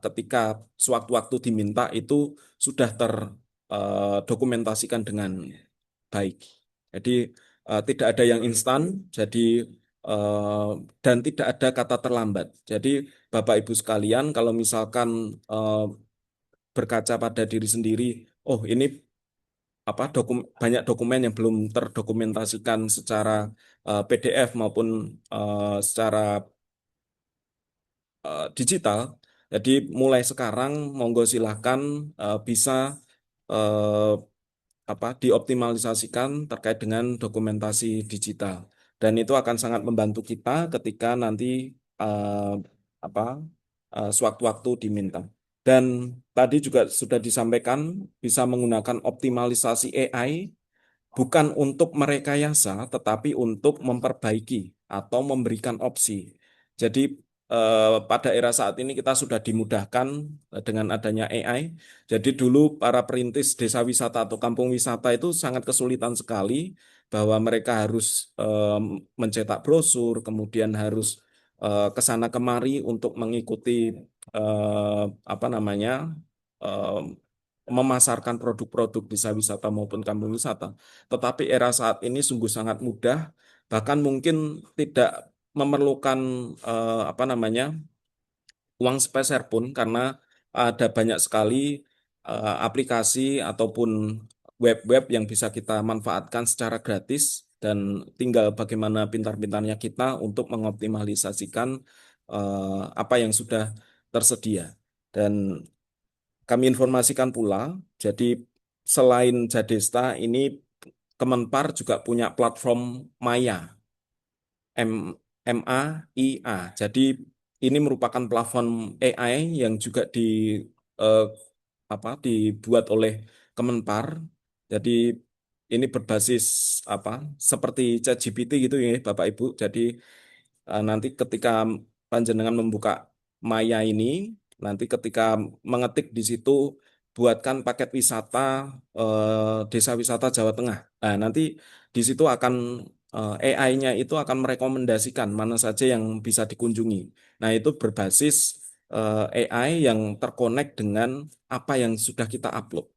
ketika sewaktu-waktu diminta itu sudah terdokumentasikan dengan baik. Jadi tidak ada yang instan, jadi eh, dan tidak ada kata terlambat. Jadi Bapak Ibu sekalian, kalau misalkan berkaca pada diri sendiri, oh ini apa banyak dokumen yang belum terdokumentasikan secara PDF maupun secara digital. Jadi mulai sekarang monggo silahkan bisa eh, dioptimalisasikan terkait dengan dokumentasi digital. Dan itu akan sangat membantu kita ketika nanti eh, apa sewaktu-waktu diminta. Dan tadi juga sudah disampaikan bisa menggunakan optimalisasi AI bukan untuk merekayasa, tetapi untuk memperbaiki atau memberikan opsi. Jadi pada era saat ini kita sudah dimudahkan dengan adanya AI. Jadi dulu para perintis desa wisata atau kampung wisata itu sangat kesulitan sekali bahwa mereka harus mencetak brosur, kemudian harus ke sana kemari untuk mengikuti apa namanya eh, memasarkan produk-produk desa wisata maupun kampung wisata. Tetapi era saat ini sungguh sangat mudah, bahkan mungkin tidak memerlukan apa namanya uang sepeser pun karena ada banyak sekali aplikasi ataupun web-web yang bisa kita manfaatkan secara gratis dan tinggal bagaimana pintar-pintarnya kita untuk mengoptimalisasikan apa yang sudah tersedia. Dan kami informasikan pula, jadi selain Jadesta ini Kemenpar juga punya platform Maya, M MAIA. Jadi ini merupakan platform AI yang juga eh, dibuat oleh Kemenpar. Jadi ini berbasis apa seperti ChatGPT gitu ya Bapak Ibu. Jadi nanti ketika panjenengan membuka Maya ini, nanti ketika mengetik di situ buatkan paket wisata Desa Wisata Jawa Tengah. Nah, nanti di situ akan AI-nya itu akan merekomendasikan mana saja yang bisa dikunjungi. Nah, itu berbasis AI yang terkonek dengan apa yang sudah kita upload.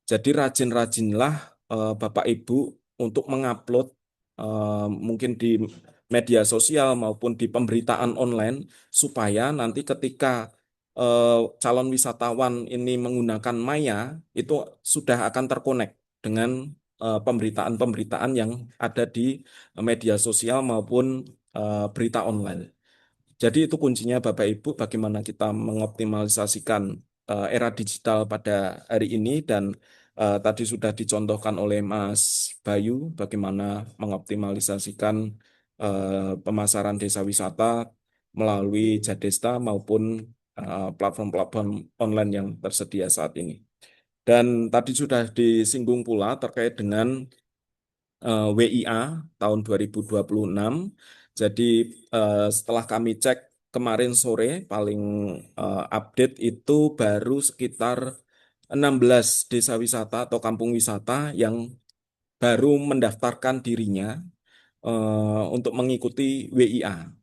Jadi rajin-rajinlah Bapak Ibu untuk mengupload mungkin di media sosial maupun di pemberitaan online supaya nanti ketika calon wisatawan ini menggunakan Maya itu sudah akan terkonek dengan pemberitaan-pemberitaan yang ada di media sosial maupun berita online. Jadi itu kuncinya Bapak Ibu bagaimana kita mengoptimalisasikan era digital pada hari ini dan tadi sudah dicontohkan oleh Mas Bayu bagaimana mengoptimalisasikan pemasaran desa wisata melalui Jadesta maupun platform-platform online yang tersedia saat ini. Dan tadi sudah disinggung pula terkait dengan WIA tahun 2026. Jadi setelah kami cek kemarin sore paling update itu baru sekitar 16 desa wisata atau kampung wisata yang baru mendaftarkan dirinya untuk mengikuti WIA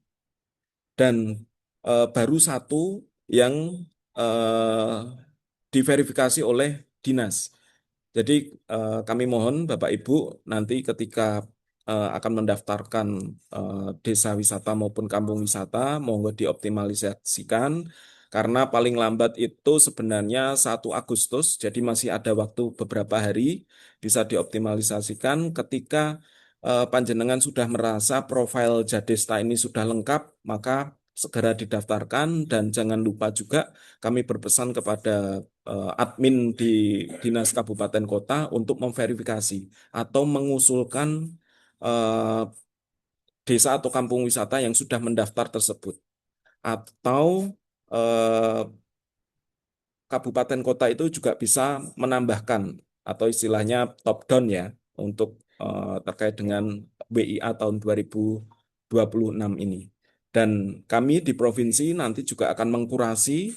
dan baru satu yang eh, diverifikasi oleh dinas. Jadi kami mohon Bapak Ibu nanti ketika akan mendaftarkan desa wisata maupun kampung wisata, monggo dioptimalisasikan karena paling lambat itu sebenarnya 1 Agustus, jadi masih ada waktu beberapa hari bisa dioptimalisasikan ketika panjenengan sudah merasa profil Jadesta ini sudah lengkap, maka segera didaftarkan dan jangan lupa juga kami berpesan kepada admin di Dinas Kabupaten Kota untuk memverifikasi atau mengusulkan eh, desa atau kampung wisata yang sudah mendaftar tersebut. Atau eh, kabupaten kota itu juga bisa menambahkan atau istilahnya top down ya untuk terkait dengan WIA tahun 2026 ini. Dan kami di provinsi nanti juga akan mengkurasi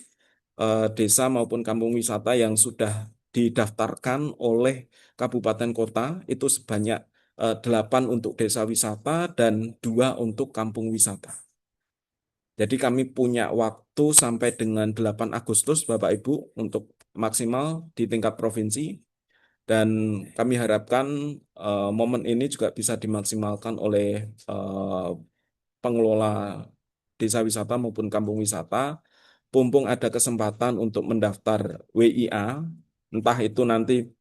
desa maupun kampung wisata yang sudah didaftarkan oleh kabupaten kota itu sebanyak 8 untuk desa wisata dan 2 untuk kampung wisata. Jadi kami punya waktu sampai dengan 8 Agustus Bapak Ibu untuk maksimal di tingkat provinsi dan kami harapkan momen ini juga bisa dimaksimalkan oleh eh, pengelola desa wisata maupun kampung wisata. Mumpung ada kesempatan untuk mendaftar WIA, entah itu nanti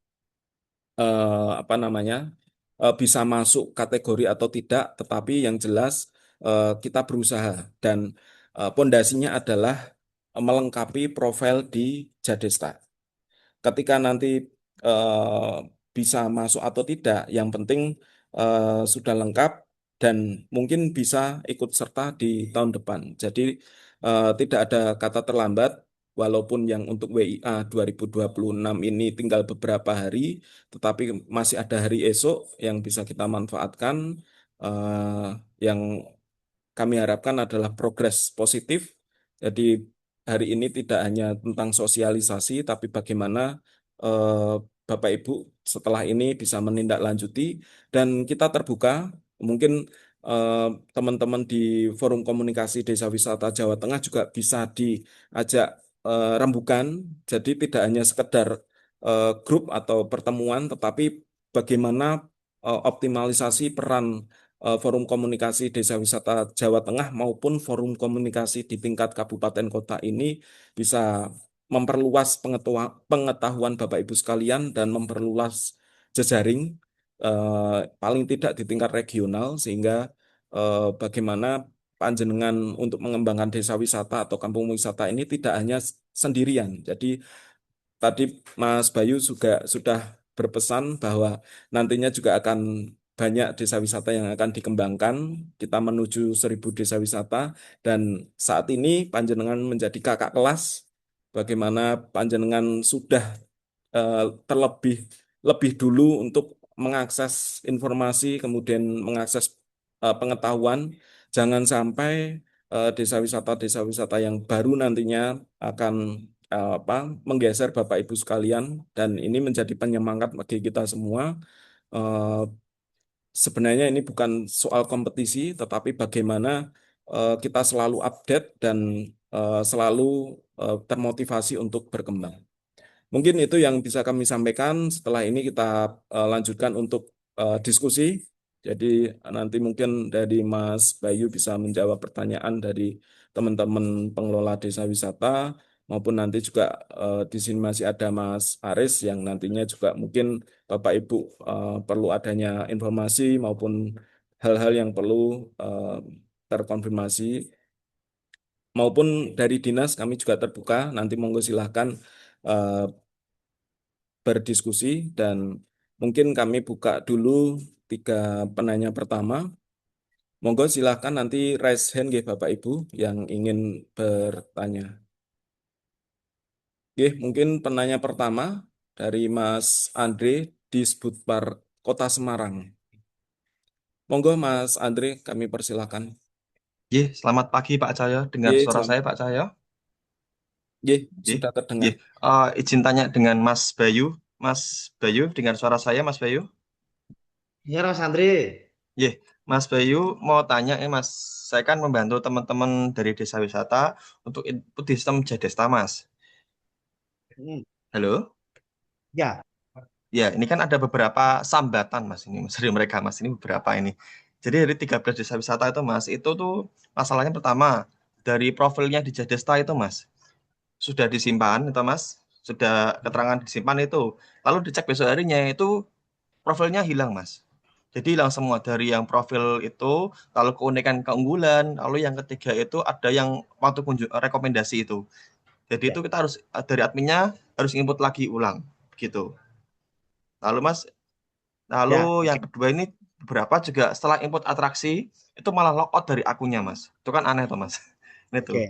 apa namanya bisa masuk kategori atau tidak, tetapi yang jelas kita berusaha dan pondasinya adalah melengkapi profil di Jadesta. Ketika nanti eh, bisa masuk atau tidak, yang penting sudah lengkap dan mungkin bisa ikut serta di tahun depan. Jadi tidak ada kata terlambat, walaupun yang untuk WIA 2026 ini tinggal beberapa hari, tetapi masih ada hari esok yang bisa kita manfaatkan. Yang kami harapkan adalah progres positif. Jadi hari ini tidak hanya tentang sosialisasi, tapi bagaimana eh, Bapak Ibu setelah ini bisa menindaklanjuti dan kita terbuka. Mungkin eh, teman-teman di Forum Komunikasi Desa Wisata Jawa Tengah juga bisa diajak rembukan. Jadi tidak hanya sekedar grup atau pertemuan, tetapi bagaimana optimalisasi peran Forum Komunikasi Desa Wisata Jawa Tengah maupun forum komunikasi di tingkat kabupaten kota ini bisa memperluas pengetahuan Bapak Ibu sekalian dan memperluas jejaring paling tidak di tingkat regional sehingga bagaimana panjenengan untuk mengembangkan desa wisata atau kampung wisata ini tidak hanya sendirian. Jadi tadi Mas Bayu juga sudah berpesan bahwa nantinya juga akan banyak desa wisata yang akan dikembangkan. Kita menuju 1.000 desa wisata dan saat ini panjenengan menjadi kakak kelas. Bagaimana panjenengan sudah eh, terlebih lebih dulu untuk mengakses informasi, kemudian mengakses pengetahuan. Jangan sampai desa wisata yang baru nantinya akan apa menggeser Bapak Ibu sekalian dan ini menjadi penyemangat bagi kita semua. Eh, sebenarnya ini bukan soal kompetisi, tetapi bagaimana kita selalu update dan selalu termotivasi untuk berkembang. Mungkin itu yang bisa kami sampaikan. Setelah ini kita lanjutkan untuk diskusi. Jadi nanti mungkin dari Mas Bayu bisa menjawab pertanyaan dari teman-teman pengelola desa wisata, maupun nanti juga di sini masih ada Mas Aris yang nantinya juga mungkin Bapak Ibu perlu adanya informasi maupun hal-hal yang perlu eh, terkonfirmasi, maupun dari dinas kami juga terbuka. Nanti monggo silahkan eh, berdiskusi, dan mungkin kami buka dulu 3 penanya pertama. Monggo silahkan nanti raise hand nggih Bapak Ibu yang ingin bertanya. Nggih, mungkin penanya pertama dari Mas Andre di Sbudpar Kota Semarang. Monggo Mas Andre, kami persilakan. Selamat pagi Pak Cahyo. Dengar Nggih, suara saya Pak Cahyo? nggih, Ye, sudah terdengar. Izin tanya dengan Mas Bayu. Mas Bayu, dengar suara saya Mas Bayu? Ya, Mas Andre. Ye, Mas Bayu mau tanya Mas. Saya kan membantu teman-teman dari desa wisata untuk input di sistem Jadesta Mas. Hmm, Halo? Ya, Ya, ini kan ada beberapa sambatan Mas ini, dari mereka Mas ini beberapa ini. Jadi dari 13 desa wisata itu Mas, itu tuh masalahnya pertama dari profilnya di Jadesta itu Mas. Sudah disimpan itu Mas, sudah keterangan disimpan itu. Lalu dicek besok harinya itu profilnya hilang Mas. Jadi hilang semua dari yang profil itu, lalu keunikan keunggulan, lalu yang ketiga itu ada yang waktu rekomendasi itu. Jadi ya, itu kita harus dari adminnya harus input lagi ulang gitu. Lalu Mas, ya, lalu yang kedua ini beberapa juga setelah input atraksi itu malah logout dari akunnya Mas. Itu kan aneh tuh Mas. Ini tuh. oke.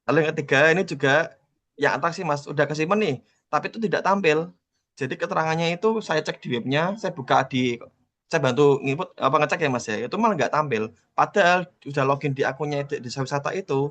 Lalu yang ketiga ini juga yang atraksi Mas udah kesimpan nih, tapi itu tidak tampil. Jadi keterangannya itu saya cek di webnya, saya bantu input apa ngecek ya Mas ya, itu malah nggak tampil. Padahal sudah login di akunnya di desa wisata itu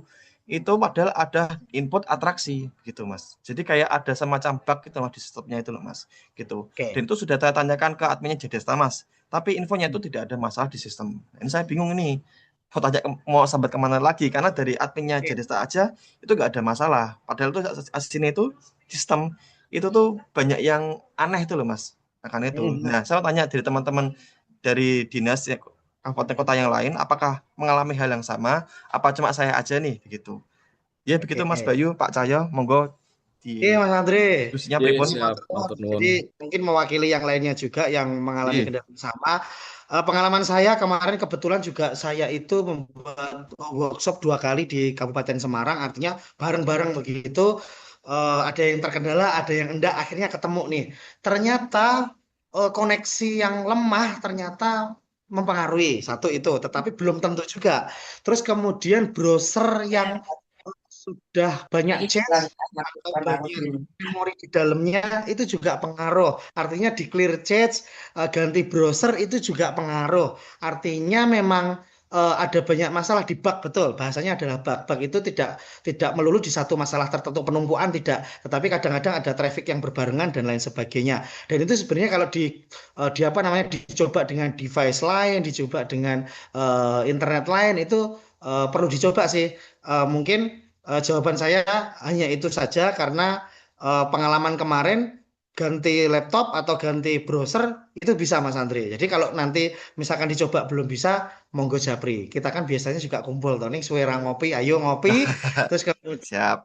padahal ada input atraksi gitu Mas. Jadi kayak ada semacam bug gitu Mas di sistemnya itu loh Mas, gitu. Dan Oke. itu sudah saya tanyakan ke adminnya Jadesta Mas, tapi infonya itu tidak ada masalah di sistem. Ini saya bingung ini mau tanya mau sambat kemana lagi karena dari adminnya Oke. Jadesta aja itu nggak ada masalah. Padahal tuh sini itu sistem itu tuh banyak yang aneh itu loh Mas. Akan itu. Hmm, Nah, saya mau tanya dari teman-teman dari dinas ya, kabupaten kota yang lain, apakah mengalami hal yang sama? Apa cuma saya aja nih begitu? Ya begitu Mas Oke. Bayu, Pak Cahyo, monggo Oke, di Mas Andre. diskusinya Nggih, pripun. Ini siap, matur nuwun. matur nuwun. Jadi mungkin mewakili yang lainnya juga yang mengalami Iya. kendala sama. Pengalaman saya kemarin kebetulan juga saya itu membuat workshop 2 kali di Kabupaten Semarang, artinya bareng-bareng begitu. Ada yang terkendala, ada yang enggak. Akhirnya ketemu nih. Ternyata koneksi yang lemah ternyata mempengaruhi satu itu, tetapi belum tentu juga. Terus kemudian browser yang sudah banyak chat atau banyak memori di dalamnya itu juga pengaruh. Artinya di clear chat, ganti browser itu juga pengaruh. Artinya memang ada banyak masalah di bug, betul. Bahasanya adalah bug. Bug itu tidak melulu di satu masalah tertentu penumpuan tidak, tetapi kadang-kadang ada traffic yang berbarengan dan lain sebagainya. Dan itu sebenarnya kalau di apa namanya dicoba dengan device lain, dicoba dengan internet lain itu perlu dicoba sih. Mungkin jawaban saya hanya itu saja karena pengalaman kemarin ganti laptop atau ganti browser itu bisa Mas Andri. Jadi kalau nanti misalkan dicoba belum bisa, monggo japri. Kita kan biasanya juga kumpul tuh nih suara ngopi, ayo ngopi. Terus kemudian Siap.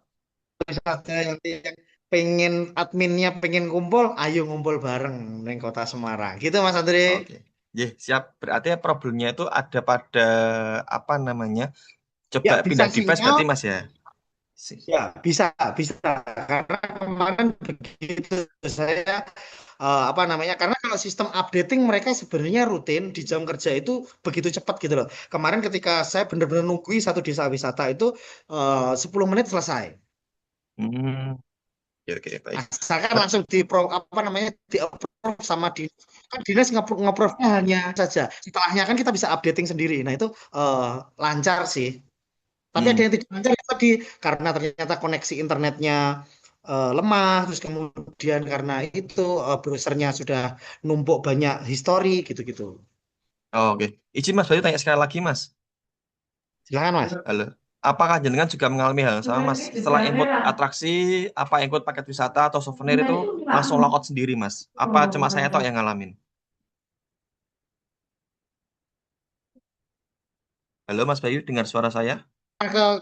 ada yang pengen adminnya pengen kumpul, ayo ngumpul bareng di Kota Semarang. Gitu Mas Andri. Oke. Siap. Berarti problemnya itu ada pada apa namanya? Coba Ya bisa pindah device sinyal. berarti Mas ya. Ya, bisa, bisa. Karena kemarin begitu saya apa namanya? Karena kalau sistem updating mereka sebenarnya rutin di jam kerja itu begitu cepat gitu loh. Kemarin ketika saya benar-benar nunggui satu desa wisata itu 10 menit selesai. Hmm. Oke, baik. Asalkan langsung di apa namanya di approve sama di kan dinas nge-approve-nya hanya saja. Setelahnya kan kita bisa updating sendiri. Nah itu lancar sih. Tapi ada Hmm. yang tidak lancar ya tadi karena ternyata koneksi internetnya lemah, terus kemudian karena itu browsernya sudah numpuk banyak histori gitu-gitu. Oh, oke. Izin Mas Bayu tanya sekali lagi Mas. Silakan Mas. Halo. Apakah jenengan juga mengalami hal yang sama Mas? Setelah input atraksi, apa input paket wisata atau souvenir itu langsung lockout sendiri Mas? Apa cuma saya tok yang ngalamin? Halo Mas Bayu, dengar suara saya?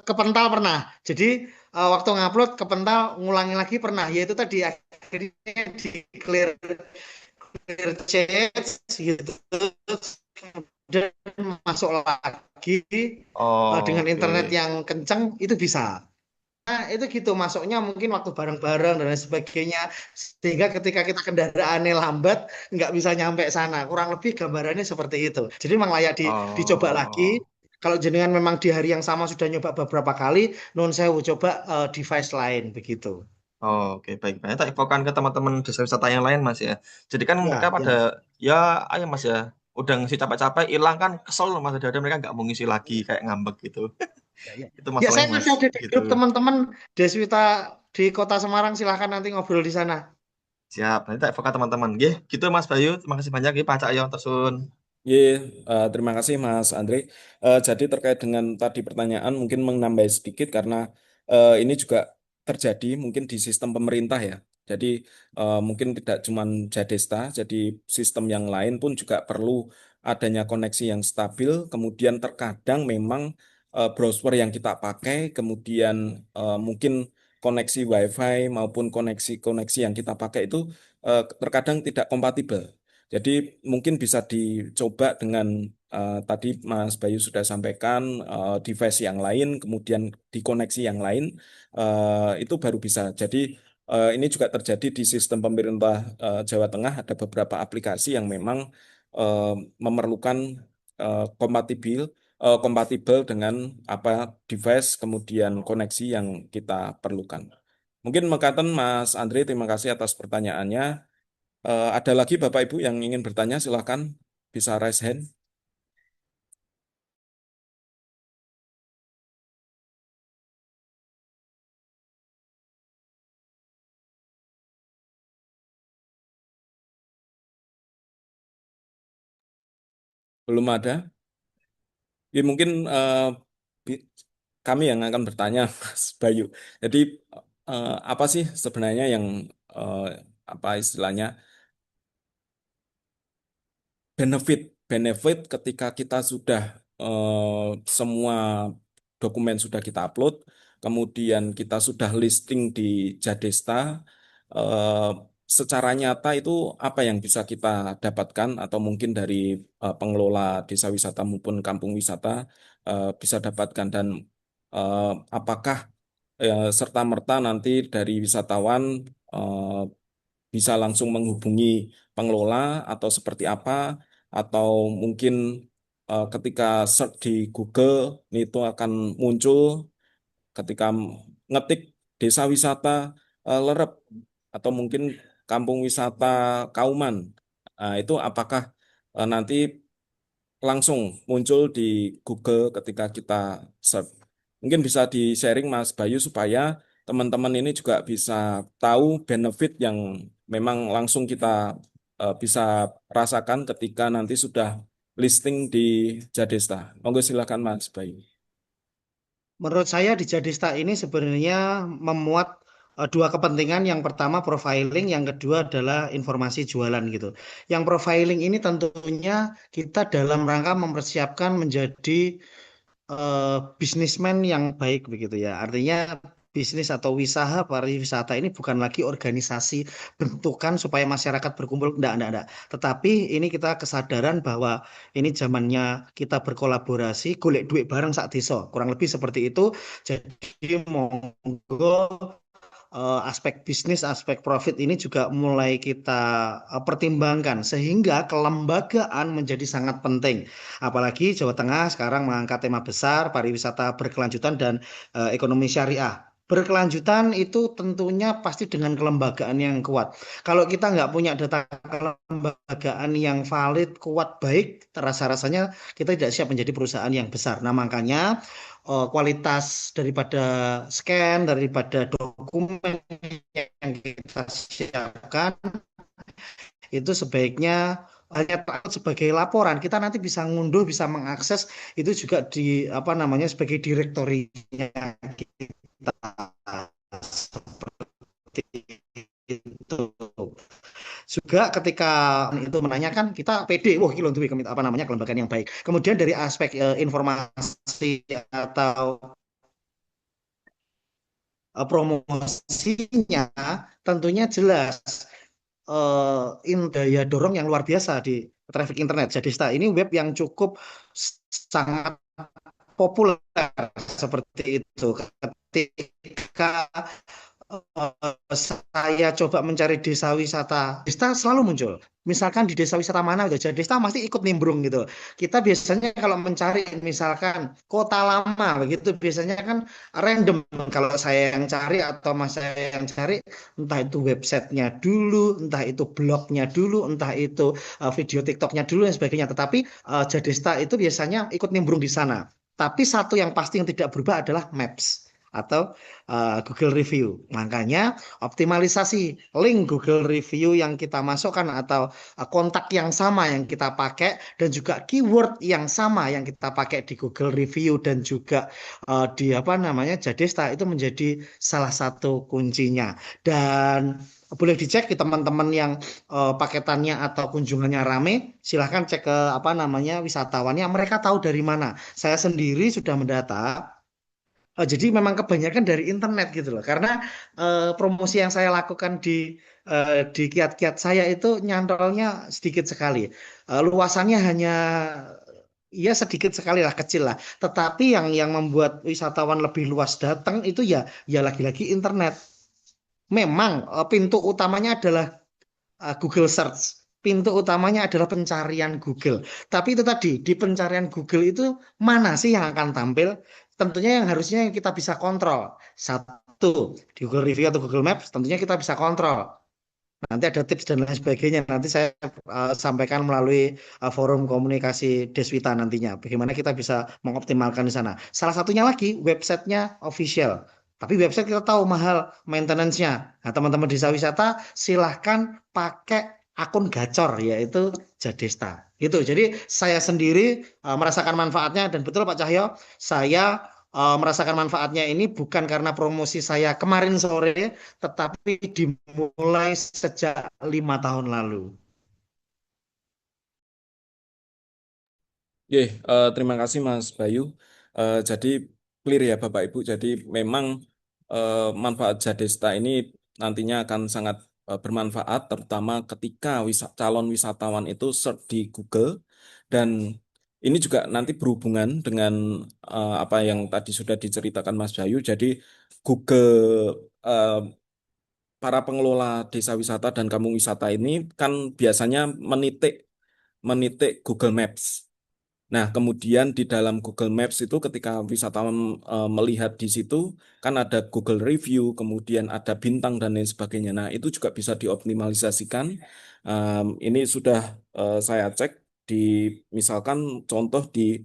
Ke Pental pernah. Jadi waktu ngupload ke Pental ngulangi lagi pernah. Yaitu tadi akhirnya di clear clear chat gitu. Dan masuk lagi dengan internet Oke. yang kencang itu bisa. Nah, itu gitu masuknya mungkin waktu bareng-bareng dan lain sebagainya. Sehingga ketika kita kendaraannya lambat, nggak bisa nyampe sana. Kurang lebih gambarannya seperti itu. Jadi memang layak dicoba lagi. Oh, Kalau jenengan memang di hari yang sama sudah nyoba beberapa kali, non sewu coba device lain begitu. oke, baik. Banyak tak infokan ke teman-teman desa wisata yang lain Mas ya. Jadi kan mereka Ya, pada, ya. ya ayo Mas ya, udah ngisi capek-capek, hilang kan kesel loh Mas. Ada mereka nggak mau ngisi lagi, kayak ngambek gitu. Ya, ya. Itu Ya, masalahnya saya Mas, masih ada di gitu. grup teman-teman Deswita di Kota Semarang. Silahkan nanti ngobrol di sana. Siap, nanti tak infokan teman-teman. Gitu Mas Bayu, terima kasih banyak ya Pak Cahyo, tersun. Ye, terima kasih Mas Andre. Jadi terkait dengan tadi pertanyaan mungkin menambah sedikit karena ini juga terjadi mungkin di sistem pemerintah ya. Jadi mungkin tidak cuma Jadesta, jadi sistem yang lain pun juga perlu adanya koneksi yang stabil. Kemudian terkadang memang browser yang kita pakai, kemudian mungkin koneksi WiFi maupun koneksi-koneksi yang kita pakai itu terkadang tidak kompatibel. Jadi mungkin bisa dicoba dengan tadi Mas Bayu sudah sampaikan device yang lain, kemudian dikoneksi yang lain, itu baru bisa. Jadi ini juga terjadi di sistem pemerintah Jawa Tengah, ada beberapa aplikasi yang memang eh, memerlukan kompatibel kompatibel dengan apa device kemudian koneksi yang kita perlukan. Mungkin Mekaten Mas Andre, terima kasih atas pertanyaannya. Ada lagi Bapak Ibu yang ingin bertanya, silakan bisa raise hand. Belum ada? Ya, mungkin bi- kami yang akan bertanya, Mas Bayu. Jadi apa sih sebenarnya yang eh, apa istilahnya benefit benefit ketika kita sudah semua dokumen sudah kita upload, kemudian kita sudah listing di Jadesta, eh, secara nyata itu apa yang bisa kita dapatkan atau mungkin dari pengelola desa wisata maupun kampung wisata bisa dapatkan dan eh, apakah serta-merta nanti dari wisatawan eh, bisa langsung menghubungi pengelola atau seperti apa, atau mungkin ketika search di Google itu akan muncul ketika ngetik desa wisata Lerep atau mungkin kampung wisata Kauman. Itu apakah nanti langsung muncul di Google ketika kita search. Mungkin bisa di-sharing Mas Bayu supaya teman-teman ini juga bisa tahu benefit yang memang langsung kita bisa rasakan ketika nanti sudah listing di Jadesta. Monggo silakan Mas Bayu. Menurut saya di Jadista ini sebenarnya memuat dua kepentingan. Yang pertama profiling, yang kedua adalah informasi jualan gitu. Yang profiling ini tentunya kita dalam rangka mempersiapkan menjadi bisnismen yang baik begitu ya. Artinya bisnis atau usaha pariwisata ini bukan lagi organisasi bentukan supaya masyarakat berkumpul, enggak. Tetapi ini kita kesadaran bahwa ini zamannya kita berkolaborasi, golek duit bareng sak desa. Kurang lebih seperti itu. Jadi monggo aspek bisnis, aspek profit ini juga mulai kita pertimbangkan sehingga kelembagaan menjadi sangat penting. Apalagi Jawa Tengah sekarang mengangkat tema besar pariwisata berkelanjutan dan ekonomi syariah. Berkelanjutan itu tentunya pasti dengan kelembagaan yang kuat. Kalau kita nggak punya data kelembagaan yang valid, kuat, baik, terasa-rasanya kita tidak siap menjadi perusahaan yang besar. Nah, makanya kualitas daripada scan, daripada dokumen yang kita siapkan itu sebaiknya hanya takut sebagai laporan, kita nanti bisa ngunduh, bisa mengakses itu juga di apa namanya sebagai direktorinya kita seperti itu. Juga ketika itu menanyakan kita PD, wah kilo duwe apa namanya kelembagaan yang baik. Kemudian dari aspek informasi atau promosinya tentunya jelas daya dorong yang luar biasa di traffic internet. Jadista ini web yang cukup sangat populer seperti itu. Ketika saya coba mencari desa wisata, desa selalu muncul. Misalkan di desa wisata mana udah jadi desa pasti ikut nimbrung gitu. Kita biasanya kalau mencari misalkan kota lama begitu biasanya kan random kalau saya yang cari atau mas saya yang cari entah itu websitenya dulu, entah itu blognya dulu, entah itu video TikToknya dulu dan sebagainya. Tetapi Jadesta itu biasanya ikut nimbrung di sana. Tapi satu yang pasti yang tidak berubah adalah Maps atau Google Review. Makanya optimalisasi link Google Review yang kita masukkan atau kontak yang sama yang kita pakai dan juga keyword yang sama yang kita pakai di Google Review dan juga di apa namanya Jadesta itu menjadi salah satu kuncinya. Dan boleh dicek di teman-teman yang paketannya atau kunjungannya rame, silahkan cek ke apa namanya wisatawannya, mereka tahu dari mana. Saya sendiri sudah mendata. Jadi memang kebanyakan dari internet gitu loh. Karena promosi yang saya lakukan di kiat-kiat saya itu nyantolnya sedikit sekali. Luasannya hanya ya sedikit sekali lah, kecil lah. Tetapi yang membuat wisatawan lebih luas datang itu ya lagi-lagi internet. Memang pintu utamanya adalah Google Search. Pintu utamanya adalah pencarian Google. Tapi itu tadi, di pencarian Google itu mana sih yang akan tampil? Tentunya yang harusnya yang kita bisa kontrol. Satu, di Google Review atau Google Maps, tentunya kita bisa kontrol. Nanti ada tips dan lain sebagainya. Nanti saya sampaikan melalui forum komunikasi Deswita nantinya. Bagaimana kita bisa mengoptimalkan di sana. Salah satunya lagi, websitenya official. Tapi website kita tahu mahal maintenance-nya. Nah, teman-teman desa wisata silahkan pakai akun gacor, yaitu Jadesta. Gitu. Jadi saya sendiri merasakan manfaatnya dan betul Pak Cahyo, saya merasakan manfaatnya ini bukan karena promosi saya kemarin sore, tetapi dimulai sejak 5 tahun lalu. Terima kasih Mas Bayu. Jadi clear ya Bapak Ibu. Jadi memang manfaat Jadesta ini nantinya akan sangat bermanfaat, terutama ketika calon wisatawan itu search di Google, dan ini juga nanti berhubungan dengan apa yang tadi sudah diceritakan Mas Bayu. Jadi Google, eh, para pengelola desa wisata dan kampung wisata ini kan biasanya menitik menitik Google Maps. Nah, kemudian di dalam Google Maps itu ketika wisatawan melihat di situ kan ada Google Review, kemudian ada bintang dan lain sebagainya. Nah, itu juga bisa dioptimalisasikan. Ini sudah saya cek di misalkan contoh di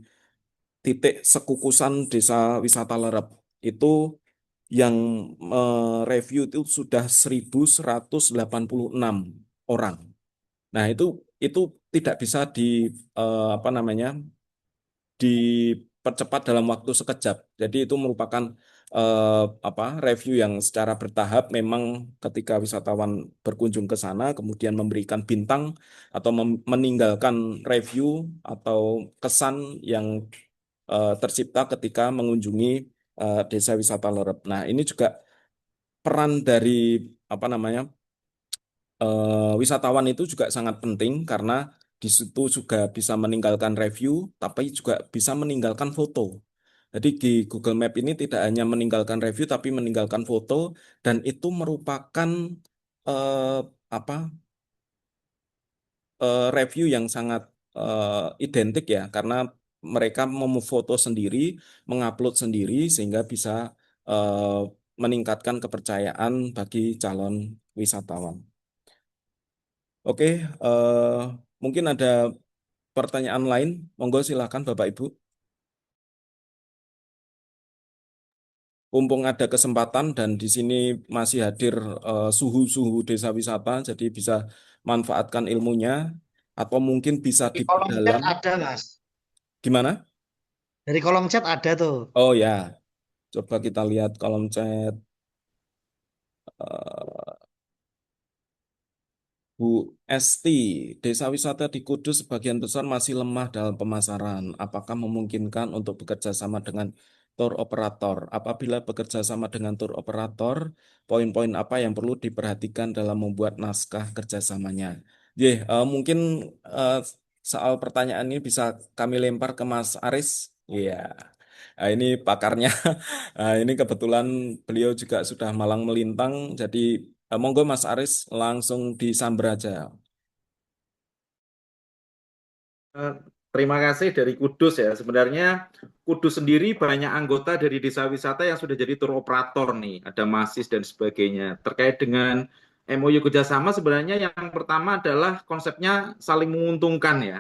titik Sekukusan Desa Wisata Lerep itu yang review itu sudah 1.186 orang. Nah, itu tidak bisa apa namanya dipercepat dalam waktu sekejap. Jadi itu merupakan apa review yang secara bertahap. Memang ketika wisatawan berkunjung ke sana, kemudian memberikan bintang atau meninggalkan review atau kesan yang tercipta ketika mengunjungi desa wisata Lerep. Nah, ini juga peran dari apa namanya wisatawan itu juga sangat penting karena di situ juga bisa meninggalkan review, tapi juga bisa meninggalkan foto. Jadi di Google Map ini tidak hanya meninggalkan review, tapi meninggalkan foto, dan itu merupakan eh, apa review yang sangat identik ya, karena mereka memfoto sendiri, mengupload sendiri, sehingga bisa eh, meningkatkan kepercayaan bagi calon wisatawan. Oke, mungkin ada pertanyaan lain. Monggo silakan Bapak Ibu. Mumpung ada kesempatan dan di sini masih hadir suhu-suhu desa wisata, jadi bisa manfaatkan ilmunya. Atau mungkin bisa Di kolom chat diperdalam. ada, Mas. Gimana? Dari kolom chat ada tuh. Oh ya, coba kita lihat kolom chat. Eh, Bu Esti, desa wisata di Kudus sebagian besar masih lemah dalam pemasaran. Apakah memungkinkan untuk bekerja sama dengan tour operator? Apabila bekerja sama dengan tour operator, poin-poin apa yang perlu diperhatikan dalam membuat naskah kerjasamanya? Mungkin eh, soal pertanyaan ini bisa kami lempar ke Mas Aris. Iya, ini pakarnya. Ini kebetulan beliau juga sudah malang melintang, jadi monggo Mas Aris langsung disamber aja. Eh, Terima kasih dari Kudus ya. Sebenarnya Kudus sendiri banyak anggota dari desa wisata yang sudah jadi tour operator nih. Ada MASIS dan sebagainya. Terkait dengan MOU kerjasama sebenarnya yang pertama adalah konsepnya saling menguntungkan ya.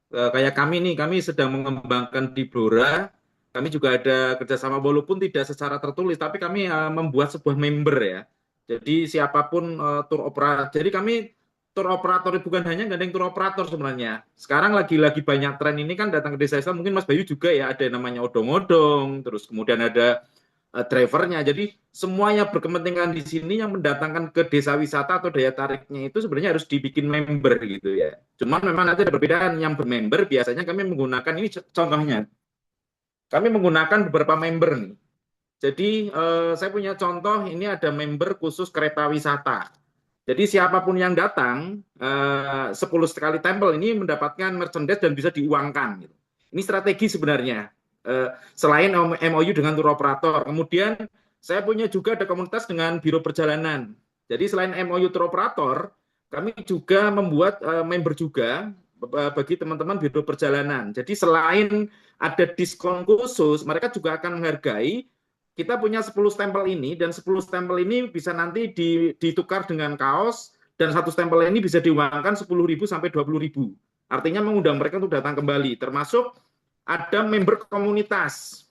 Kayak kami nih, kami sedang mengembangkan di Blora. Kami juga ada kerjasama walaupun tidak secara tertulis, tapi kami membuat sebuah member ya. Jadi siapapun tour operator. Jadi kami tour operator bukan hanya gandeng tour operator sebenarnya. Sekarang lagi-lagi banyak tren ini kan datang ke desa Islam. Mungkin Mas Bayu juga ya ada yang namanya odong-odong. Terus kemudian ada drivernya. Jadi semua yang berkepentingan di sini yang mendatangkan ke desa wisata atau daya tariknya itu sebenarnya harus dibikin member gitu ya. Cuman memang nanti ada perbedaan. Yang bermember biasanya kami menggunakan ini contohnya. Kami menggunakan beberapa member nih. Jadi saya punya contoh ini ada member khusus kereta wisata. Jadi siapapun yang datang 10 sekali tempel ini mendapatkan merchandise dan bisa diuangkan. Gitu. Ini strategi sebenarnya. Selain MOU dengan tour operator. Kemudian saya punya juga ada komunitas dengan biro perjalanan. Jadi selain MOU tour operator, kami juga membuat member juga bagi teman-teman biro perjalanan. Jadi selain ada diskon khusus, mereka juga akan menghargai kita punya 10 stempel ini dan 10 stempel ini bisa nanti ditukar dengan kaos dan satu stempel ini bisa diuangkan 10.000 sampai 20.000. Artinya mengundang mereka untuk datang kembali. Termasuk ada member komunitas.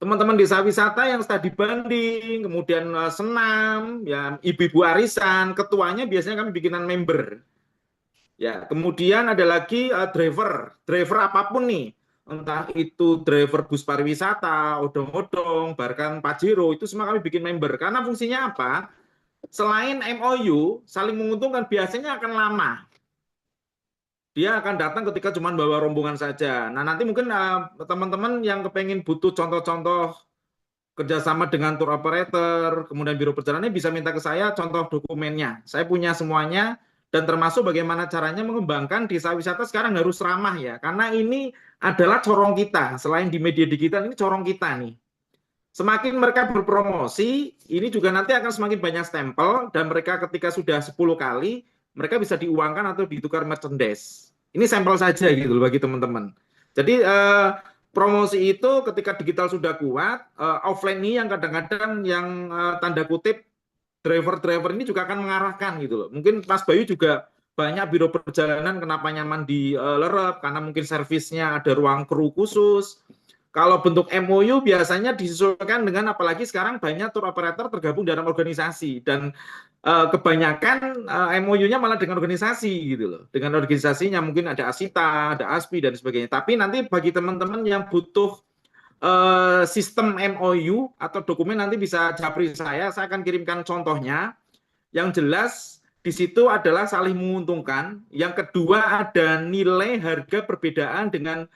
Teman-teman desa wisata yang studi banding, kemudian senam, ya ibu-ibu arisan, ketuanya biasanya kami bikinan member. Ya, kemudian ada lagi driver apapun nih, entah itu driver bus pariwisata, odong-odong, bahkan Pajero, itu semua kami bikin member. Karena fungsinya apa? Selain MOU, saling menguntungkan biasanya akan lama. Dia akan datang ketika cuma bawa rombongan saja. Nah, nanti mungkin teman-teman yang kepengen butuh contoh-contoh kerjasama dengan tour operator, kemudian biro perjalanan bisa minta ke saya contoh dokumennya. Saya punya semuanya dan termasuk bagaimana caranya mengembangkan desa wisata sekarang harus ramah ya. Karena ini adalah corong kita. Selain di media digital ini corong kita nih. Semakin mereka berpromosi, ini juga nanti akan semakin banyak stempel dan mereka ketika sudah 10 kali, mereka bisa diuangkan atau ditukar merchandise. Ini sampel saja gitu loh bagi teman-teman. Jadi promosi itu ketika digital sudah kuat, offline ini yang kadang-kadang yang tanda kutip driver-driver ini juga akan mengarahkan gitu loh. Mungkin Mas Bayu juga banyak biro perjalanan kenapa nyaman di Lerep karena mungkin servisnya ada ruang kru khusus. Kalau bentuk MOU biasanya disesuaikan dengan apalagi sekarang banyak tour operator tergabung dalam organisasi dan kebanyakan MOU-nya malah dengan organisasi gitu loh. Dengan organisasinya mungkin ada Asita, ada ASPI dan sebagainya. Tapi nanti bagi teman-teman yang butuh sistem MOU atau dokumen nanti bisa japri saya akan kirimkan contohnya. Yang jelas di situ adalah saling menguntungkan. Yang kedua ada nilai harga perbedaan dengan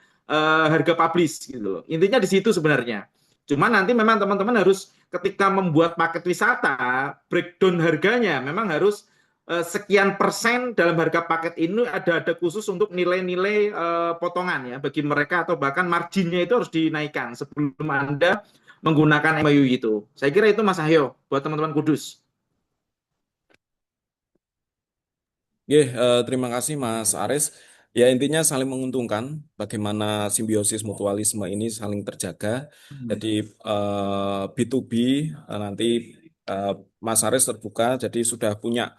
harga publish gitu loh. Intinya di situ sebenarnya. Cuma nanti memang teman-teman harus ketika membuat paket wisata, breakdown harganya memang harus sekian persen dalam harga paket ini ada khusus untuk nilai-nilai potongan ya bagi mereka atau bahkan marginnya itu harus dinaikkan sebelum Anda menggunakan MOU itu. Saya kira itu Mas Ahyo buat teman-teman Kudus. Terima kasih Mas Aris. Ya intinya saling menguntungkan, bagaimana simbiosis mutualisme ini saling terjaga. Jadi B2B nanti eh, Mas Aris terbuka, jadi sudah punya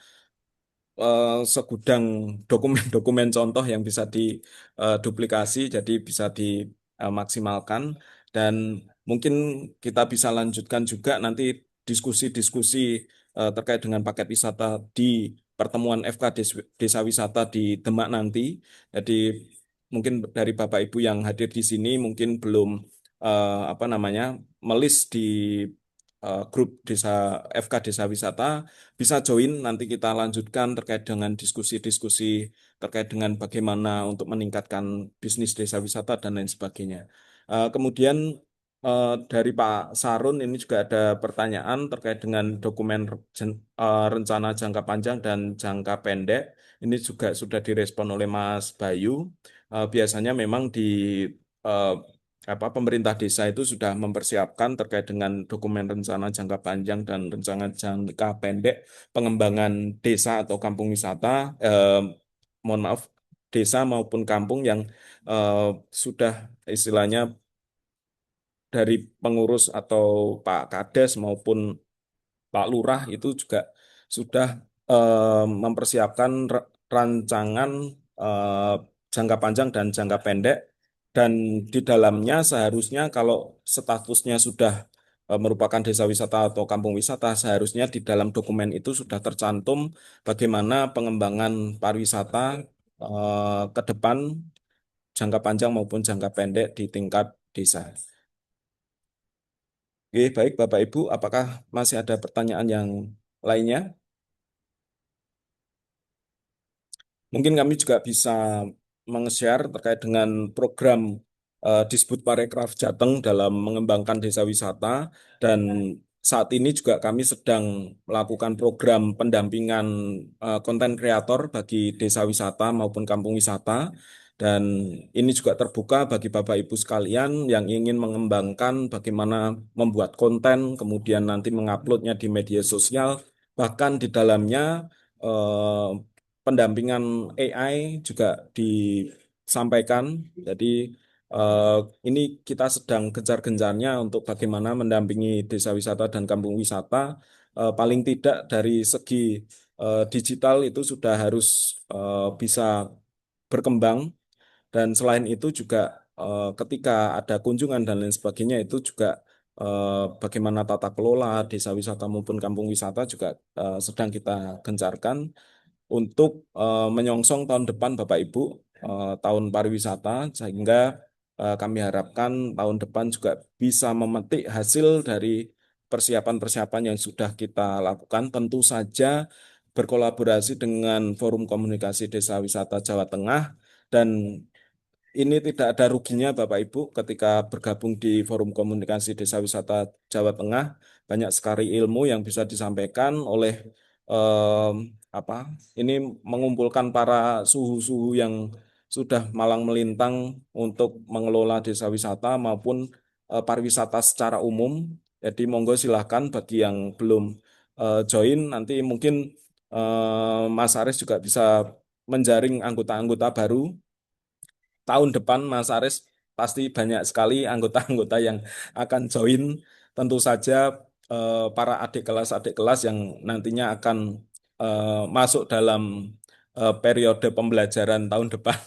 segudang dokumen-dokumen contoh yang bisa diduplikasi, jadi bisa dimaksimalkan dan mungkin kita bisa lanjutkan juga nanti diskusi-diskusi terkait dengan paket wisata di pertemuan FK Desa Wisata di Demak nanti. Jadi mungkin dari Bapak Ibu yang hadir di sini mungkin belum apa namanya melis di grup Desa FK Desa Wisata, bisa join nanti kita lanjutkan terkait dengan diskusi-diskusi terkait dengan bagaimana untuk meningkatkan bisnis desa wisata dan lain sebagainya. Kemudian dari Pak Sarun ini juga ada pertanyaan terkait dengan dokumen rencana jangka panjang dan jangka pendek. Ini juga sudah direspon oleh Mas Bayu. Biasanya memang di eh, pemerintah desa itu sudah mempersiapkan terkait dengan dokumen rencana jangka panjang dan rencana jangka pendek pengembangan desa atau kampung wisata. Mohon maaf, desa maupun kampung yang eh, sudah istilahnya dari pengurus atau Pak Kades maupun Pak Lurah itu juga sudah mempersiapkan rancangan eh, jangka panjang dan jangka pendek, dan di dalamnya seharusnya kalau statusnya sudah merupakan desa wisata atau kampung wisata, seharusnya di dalam dokumen itu sudah tercantum bagaimana pengembangan pariwisata ke depan, jangka panjang maupun jangka pendek di tingkat desa. Oke, baik Bapak Ibu, apakah masih ada pertanyaan yang lainnya? Mungkin kami juga bisa meng-share terkait dengan program Disbudparekraf Jateng dalam mengembangkan desa wisata, dan saat ini juga kami sedang melakukan program pendampingan konten kreator bagi desa wisata maupun kampung wisata, dan ini juga terbuka bagi Bapak Ibu sekalian yang ingin mengembangkan bagaimana membuat konten, kemudian nanti menguploadnya di media sosial, bahkan di dalamnya eh, pendampingan AI juga disampaikan. Jadi eh, ini kita sedang gencar-gencarnya untuk bagaimana mendampingi desa wisata dan kampung wisata. Paling tidak dari segi digital itu sudah harus bisa berkembang, dan selain itu juga ketika ada kunjungan dan lain sebagainya itu juga bagaimana tata kelola desa wisata maupun kampung wisata juga sedang kita gencarkan untuk menyongsong tahun depan Bapak Ibu, tahun pariwisata, sehingga kami harapkan tahun depan juga bisa memetik hasil dari persiapan-persiapan yang sudah kita lakukan, tentu saja berkolaborasi dengan Forum Komunikasi Desa Wisata Jawa Tengah, dan ini tidak ada ruginya Bapak Ibu ketika bergabung di Forum Komunikasi Desa Wisata Jawa Tengah. Banyak sekali ilmu yang bisa disampaikan oleh em, apa ini mengumpulkan para suhu-suhu yang sudah malang melintang untuk mengelola desa wisata maupun pariwisata secara umum. Jadi monggo silahkan bagi yang belum join, nanti mungkin Mas Aris juga bisa menjaring anggota-anggota baru. Tahun depan Mas Aris pasti banyak sekali anggota-anggota yang akan join. Tentu saja para adik kelas yang nantinya akan masuk dalam periode pembelajaran tahun depan.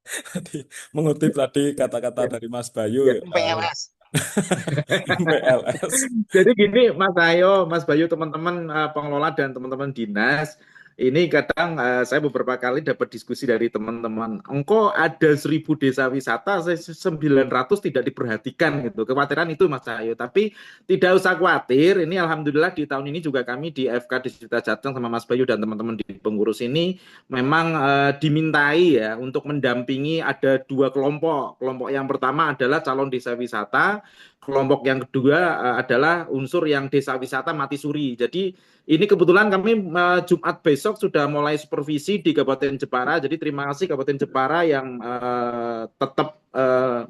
Tadi mengutip tadi kata-kata Ya, dari Mas Bayu, ya. PLS. PLS. Jadi gini, Mas Ayo, Mas Bayu, teman-teman pengelola dan teman-teman dinas, ini kadang saya beberapa kali dapat diskusi dari teman-teman. Engkau ada 1.000 desa wisata, 900 tidak diperhatikan gitu. Kekhawatiran itu Mas Ayo. Tapi tidak usah khawatir. Ini alhamdulillah di tahun ini juga kami di FK Disbudpa Jateng sama Mas Bayu dan teman-teman di pengurus ini memang dimintai ya untuk mendampingi ada 2 kelompok. Kelompok yang pertama adalah calon desa wisata. Kelompok yang kedua adalah unsur yang desa wisata mati suri. Jadi ini kebetulan kami Jumat besok sudah mulai supervisi di Kabupaten Jepara. Jadi terima kasih Kabupaten Jepara yang tetap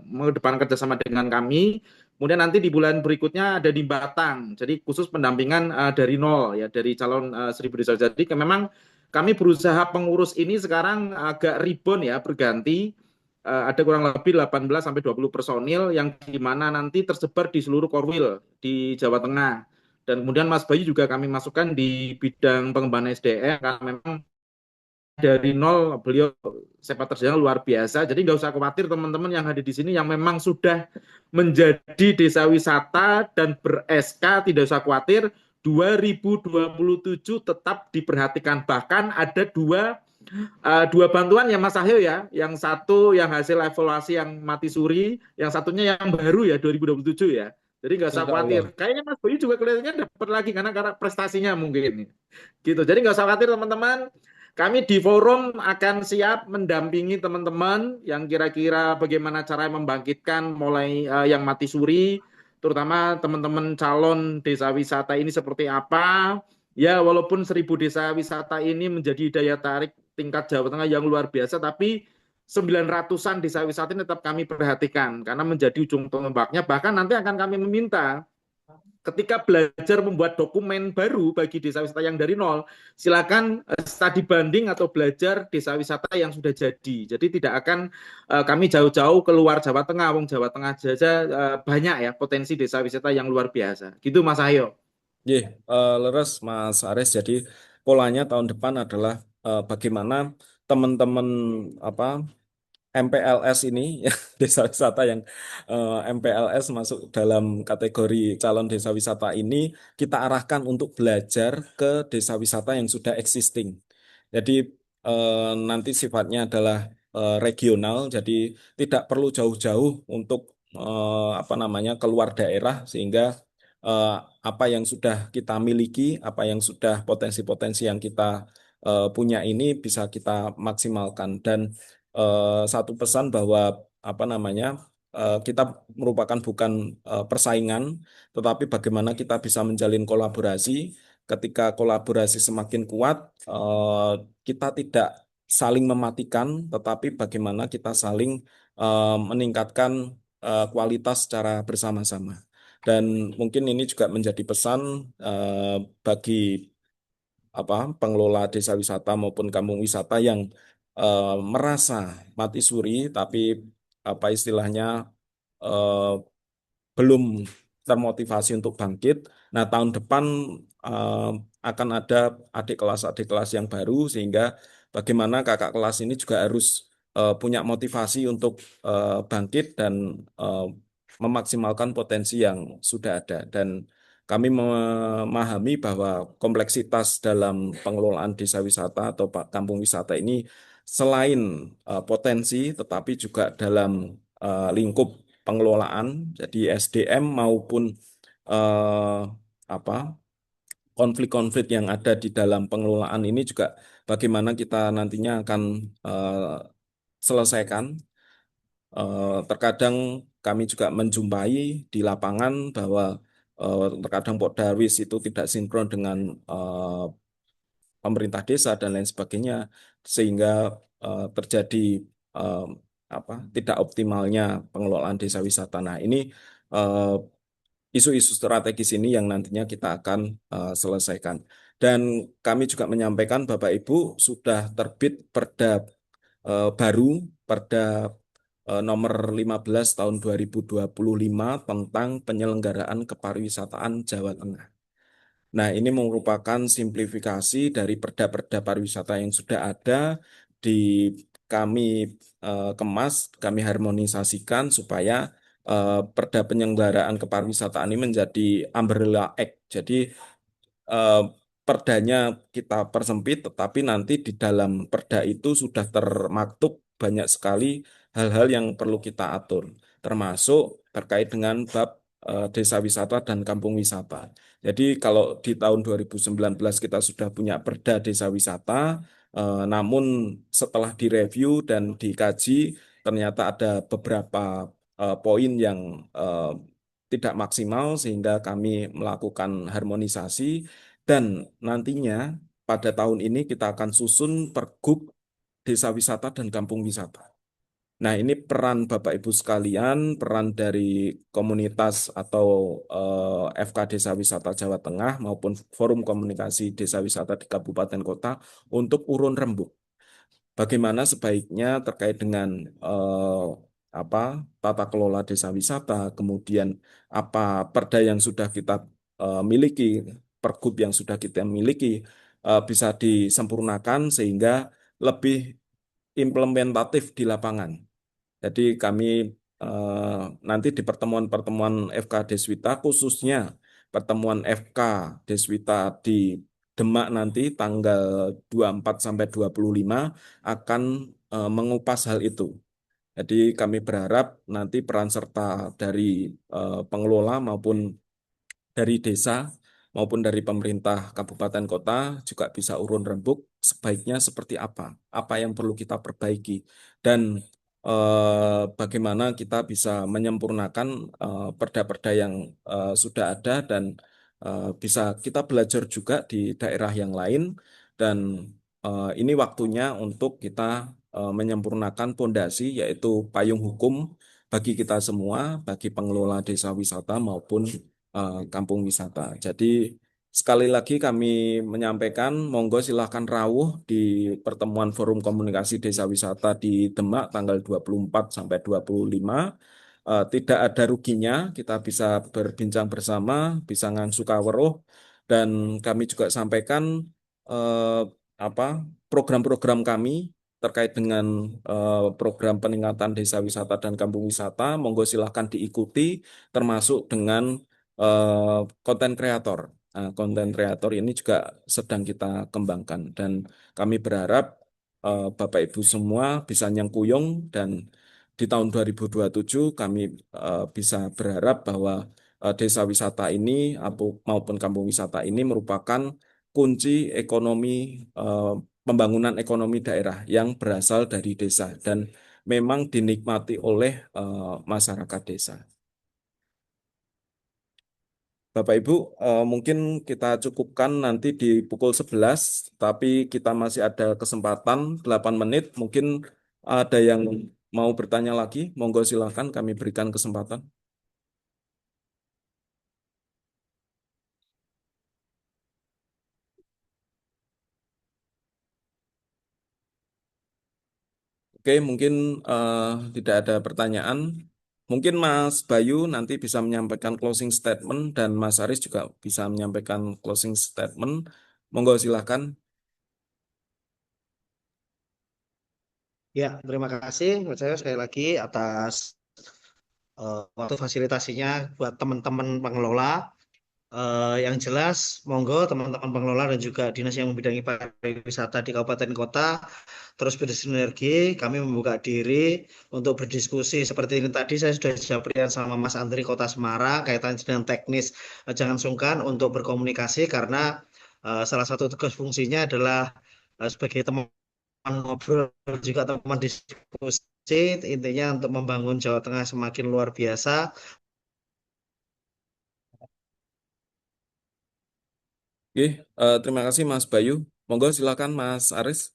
mengedepankan kerjasama dengan kami. Kemudian nanti di bulan berikutnya ada di Batang. Jadi khusus pendampingan dari nol ya, dari calon 1.000 desa. Jadi memang kami berusaha pengurus ini sekarang agak ribon ya, berganti. Ada kurang lebih 18 sampai 20 personil yang di mana nanti tersebar di seluruh Korwil di Jawa Tengah. Dan kemudian Mas Bayu juga kami masukkan di bidang pengembangan SDM karena memang dari nol beliau sepak terjangnya luar biasa. Jadi nggak usah khawatir teman-teman yang hadir di sini yang memang sudah menjadi desa wisata dan ber-SK, tidak usah khawatir. 2027 tetap diperhatikan. Bahkan ada dua bantuan ya Mas Sahyo ya. Yang satu yang hasil evaluasi yang mati suri, yang satunya yang baru ya 2027 ya. Jadi nggak usah Insya khawatir. Allah. Kayaknya Mas Boyu juga kelihatannya dapat lagi karena prestasinya mungkin. Gitu. Jadi nggak usah khawatir teman-teman. Kami di forum akan siap mendampingi teman-teman yang kira-kira bagaimana cara membangkitkan mulai yang mati suri, terutama teman-teman calon desa wisata ini seperti apa. Ya, walaupun 1.000 desa wisata ini menjadi daya tarik tingkat Jawa Tengah yang luar biasa, tapi 900-an desa wisata ini tetap kami perhatikan karena menjadi ujung tombaknya. Bahkan nanti akan kami meminta ketika belajar membuat dokumen baru bagi desa wisata yang dari nol, silakan studi banding atau belajar desa wisata yang sudah jadi. Jadi tidak akan kami jauh-jauh keluar Jawa Tengah, wong Jawa Tengah saja banyak ya potensi desa wisata yang luar biasa. Gitu Mas Ahyo. Leres Mas Ares. Jadi polanya tahun depan adalah bagaimana teman-teman apa MPLS ini, ya, desa wisata yang MPLS masuk dalam kategori calon desa wisata ini, kita arahkan untuk belajar ke desa wisata yang sudah existing. Jadi nanti sifatnya adalah regional, jadi tidak perlu jauh-jauh untuk apa namanya keluar daerah, sehingga eh, apa yang sudah kita miliki, apa yang sudah potensi-potensi yang kita punya ini bisa kita maksimalkan. Dan satu pesan bahwa apa namanya kita merupakan bukan persaingan, tetapi bagaimana kita bisa menjalin kolaborasi. Ketika kolaborasi semakin kuat, kita tidak saling mematikan, tetapi bagaimana kita saling meningkatkan kualitas secara bersama-sama. Dan mungkin ini juga menjadi pesan bagi pengelola desa wisata maupun kampung wisata yang merasa mati suri, tapi apa istilahnya eh, belum termotivasi untuk bangkit. Nah, tahun depan eh, akan ada adik kelas yang baru, sehingga bagaimana kakak kelas ini juga harus punya motivasi untuk bangkit dan eh, memaksimalkan potensi yang sudah ada. Dan kami memahami bahwa kompleksitas dalam pengelolaan desa wisata atau kampung wisata ini selain potensi, tetapi juga dalam lingkup pengelolaan, jadi SDM maupun eh, apa konflik-konflik yang ada di dalam pengelolaan ini juga bagaimana kita nantinya akan eh, selesaikan. Terkadang kami juga menjumpai di lapangan bahwa terkadang Pok Darwis itu tidak sinkron dengan pemerintah desa dan lain sebagainya, sehingga terjadi eh, tidak optimalnya pengelolaan desa wisata. Nah, ini eh, isu-isu strategis ini yang nantinya kita akan selesaikan. Dan kami juga menyampaikan Bapak Ibu sudah terbit Perda baru, Perda nomor 15 tahun 2025 tentang penyelenggaraan kepariwisataan Jawa Tengah. Nah, ini merupakan simplifikasi dari perda-perda pariwisata yang sudah ada, di kami kemas, kami harmonisasikan supaya perda penyelenggaraan kepariwisataan ini menjadi umbrella act. Jadi eh, perdanya kita persempit, tetapi nanti di dalam perda itu sudah termaktub banyak sekali hal-hal yang perlu kita atur, termasuk terkait dengan bab desa wisata dan kampung wisata. Jadi kalau di tahun 2019 kita sudah punya perda desa wisata, namun setelah direview dan dikaji, ternyata ada beberapa poin yang tidak maksimal, sehingga kami melakukan harmonisasi. Dan nantinya pada tahun ini kita akan susun Pergub Desa Wisata dan Kampung Wisata. Nah, ini peran Bapak Ibu sekalian, peran dari komunitas atau FK Desa Wisata Jawa Tengah maupun Forum Komunikasi Desa Wisata di Kabupaten Kota untuk urun rembuk. Bagaimana sebaiknya terkait dengan eh, apa tata kelola desa wisata, kemudian apa perda yang sudah kita miliki, pergub yang sudah kita miliki bisa disempurnakan sehingga lebih implementatif di lapangan. Jadi kami nanti di pertemuan-pertemuan FK Deswita khususnya pertemuan FK Deswita di Demak nanti tanggal 24 sampai 25 akan mengupas hal itu. Jadi kami berharap nanti peran serta dari pengelola maupun dari desa maupun dari pemerintah kabupaten kota juga bisa urun rembuk sebaiknya seperti apa yang perlu kita perbaiki, dan bagaimana kita bisa menyempurnakan perda-perda yang sudah ada, dan bisa kita belajar juga di daerah yang lain, dan ini waktunya untuk kita menyempurnakan pondasi yaitu payung hukum bagi kita semua, bagi pengelola desa wisata maupun kampung wisata. Jadi sekali lagi kami menyampaikan, monggo silahkan rawuh di pertemuan Forum Komunikasi Desa Wisata di Demak tanggal 24 sampai 25. Tidak ada ruginya, kita bisa berbincang bersama, bisa ngangsu kaweruh, dan kami juga sampaikan eh, apa program-program kami terkait dengan program peningkatan desa wisata dan kampung wisata. Monggo silahkan diikuti, termasuk dengan konten kreator. Nah, konten kreator ini juga sedang kita kembangkan, dan kami berharap Bapak Ibu semua bisa nyengkuyung, dan di tahun 2027 kami bisa berharap bahwa desa wisata ini maupun kampung wisata ini merupakan kunci ekonomi, eh, pembangunan ekonomi daerah yang berasal dari desa dan memang dinikmati oleh masyarakat desa. Bapak Ibu, mungkin kita cukupkan nanti di pukul 11, tapi kita masih ada kesempatan 8 menit. Mungkin ada yang mau bertanya lagi, monggo silakan kami berikan kesempatan. Oke, mungkin eh, tidak ada pertanyaan. Mungkin Mas Bayu nanti bisa menyampaikan closing statement dan Mas Aris juga bisa menyampaikan closing statement. Monggo silakan. Ya, terima kasih menurut saya sekali lagi atas waktu fasilitasinya buat teman-teman pengelola. Yang jelas, monggo teman-teman pengelola dan juga dinas yang membidangi pariwisata di kabupaten kota terus bersinergi. Kami membuka diri untuk berdiskusi seperti ini tadi. Saya sudah japrian sama Mas Andri Kota Semarang kaitan dengan teknis. Jangan sungkan untuk berkomunikasi karena salah satu tugas fungsinya adalah sebagai teman ngobrol juga teman diskusi. Intinya untuk membangun Jawa Tengah semakin luar biasa. Oke, terima kasih Mas Bayu. Monggo silakan Mas Aris.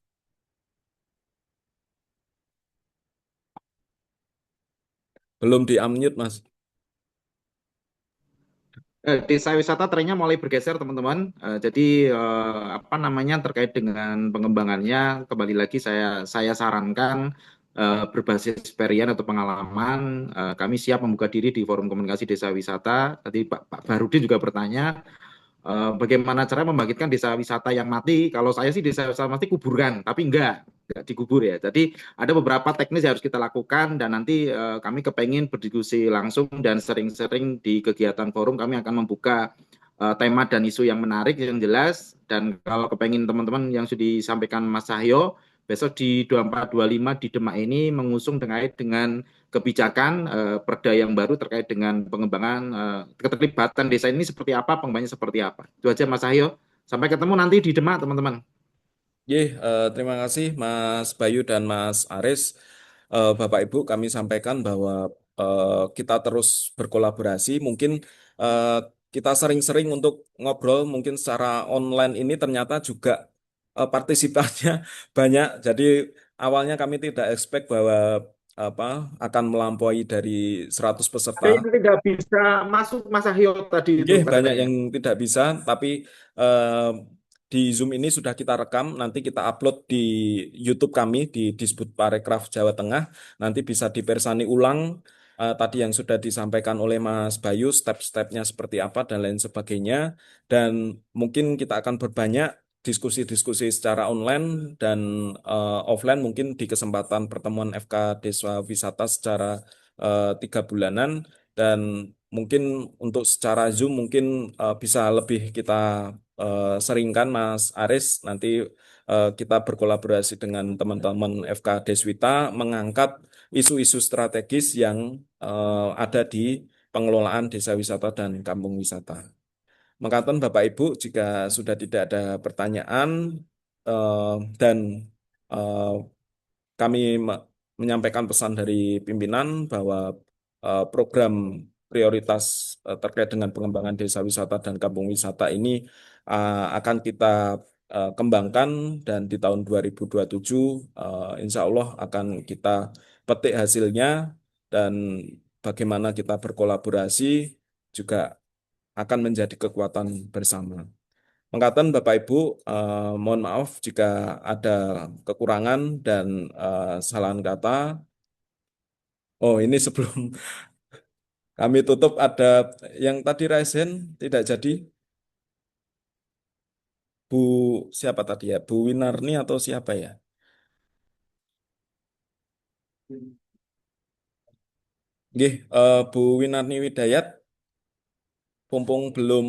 Belum di-unmute, Mas. Desa wisata trennya mulai bergeser teman-teman. Jadi apa namanya terkait dengan pengembangannya kembali lagi saya sarankan berbasis experience atau pengalaman. Kami siap membuka diri di forum komunikasi desa wisata. Tadi Pak Barudin juga bertanya bagaimana cara membangkitkan desa wisata yang mati. Kalau saya sih desa wisata mati kuburkan, tapi enggak dikubur ya. Jadi ada beberapa teknis yang harus kita lakukan dan nanti kami kepengen berdiskusi langsung dan sering-sering di kegiatan forum kami akan membuka tema dan isu yang menarik yang jelas, dan kalau kepengen teman-teman yang sudah disampaikan Mas Cahyo besok di 24-25 di Demak ini mengusung terkait dengan kebijakan perda yang baru terkait dengan pengembangan keterlibatan desa ini seperti apa, pengembangannya seperti apa. Itu aja Mas Cahyo. Sampai ketemu nanti di Demak teman-teman. Terima kasih Mas Bayu dan Mas Aris. Bapak Ibu, kami sampaikan bahwa kita terus berkolaborasi. Mungkin eh, kita sering-sering untuk ngobrol, mungkin secara online ini ternyata juga partisipannya banyak. Jadi awalnya kami tidak expect bahwa apa akan melampaui dari 100 peserta. Ada yang tidak bisa masuk Mas Cahyo tadi itu Banyak katanya. yang tidak bisa, tapi eh, di Zoom ini sudah kita rekam, nanti kita upload di YouTube kami di Disbud Parekraf Jawa Tengah. Nanti bisa dipersani ulang tadi yang sudah disampaikan oleh Mas Bayu, step-stepnya seperti apa dan lain sebagainya. Dan mungkin kita akan berbanyak diskusi-diskusi secara online dan offline mungkin di kesempatan pertemuan FK Desa Wisata secara 3 bulanan. Dan mungkin untuk secara Zoom mungkin bisa lebih kita seringkan Mas Aris. Nanti kita berkolaborasi dengan teman-teman FK Deswita mengangkat isu-isu strategis yang ada di pengelolaan desa wisata dan kampung wisata. Mengatakan Bapak Ibu, jika sudah tidak ada pertanyaan dan eh, kami menyampaikan pesan dari pimpinan bahwa program prioritas terkait dengan pengembangan desa wisata dan kampung wisata ini akan kita kembangkan dan di tahun 2027 insya Allah akan kita petik hasilnya dan bagaimana kita berkolaborasi juga akan menjadi kekuatan bersama. Mengatakan Bapak Ibu, mohon maaf jika ada kekurangan dan kesalahan kata. Oh, ini sebelum kami tutup ada yang tadi raise hand tidak jadi. Bu siapa tadi ya? Bu Winarni atau siapa ya? Nggih, Bu Winarni Widayat, mumpung belum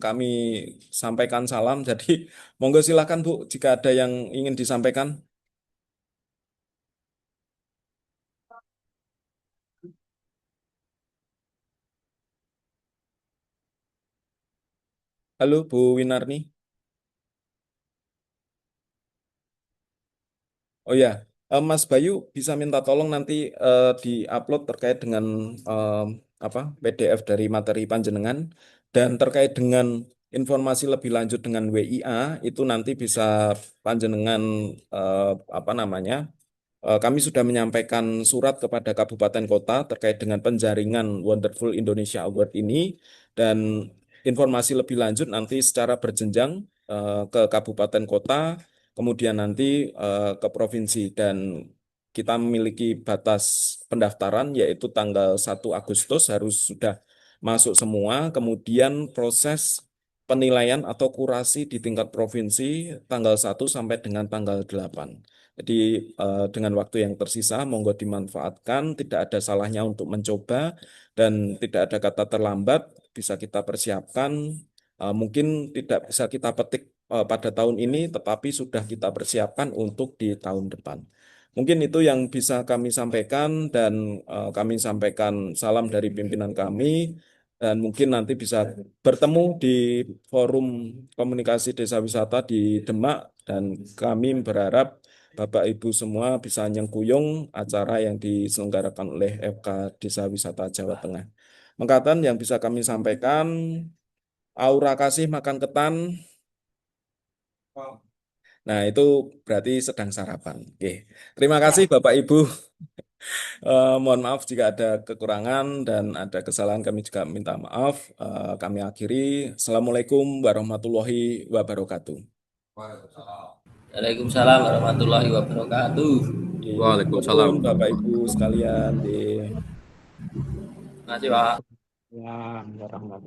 kami sampaikan salam, jadi monggo silakan Bu jika ada yang ingin disampaikan. Halo Bu Winarni. Oh ya, Mas Bayu bisa minta tolong nanti di-upload terkait dengan eh, apa PDF dari materi panjenengan dan terkait dengan informasi lebih lanjut dengan WIA itu nanti bisa panjenengan eh, apa namanya kami sudah menyampaikan surat kepada kabupaten kota terkait dengan penjaringan Wonderful Indonesia Award ini dan informasi lebih lanjut nanti secara berjenjang ke kabupaten kota, kemudian nanti ke provinsi dan kita memiliki batas pendaftaran yaitu tanggal 1 Agustus harus sudah masuk semua, kemudian proses penilaian atau kurasi di tingkat provinsi tanggal 1 sampai dengan tanggal 8. Jadi dengan waktu yang tersisa, monggo dimanfaatkan, tidak ada salahnya untuk mencoba dan tidak ada kata terlambat, bisa kita persiapkan. Mungkin tidak bisa kita petik pada tahun ini, tetapi sudah kita persiapkan untuk di tahun depan. Mungkin itu yang bisa kami sampaikan dan kami sampaikan salam dari pimpinan kami dan mungkin nanti bisa bertemu di forum komunikasi desa wisata di Demak dan kami berharap Bapak Ibu semua bisa nyengkuyung acara yang diselenggarakan oleh FK Desa Wisata Jawa Tengah. Mengatakan yang bisa kami sampaikan, aura kasih makan ketan. Nah, itu berarti sedang sarapan. Oke. Terima kasih Ya, Bapak Ibu. Mohon maaf jika ada kekurangan dan ada kesalahan kami juga minta maaf. Kami akhiri. Assalamualaikum warahmatullahi wabarakatuh. Waalaikumsalam warahmatullahi wabarakatuh. Waalaikumsalam. Nuwun Bapak Ibu sekalian. Terima kasih Pak. ya,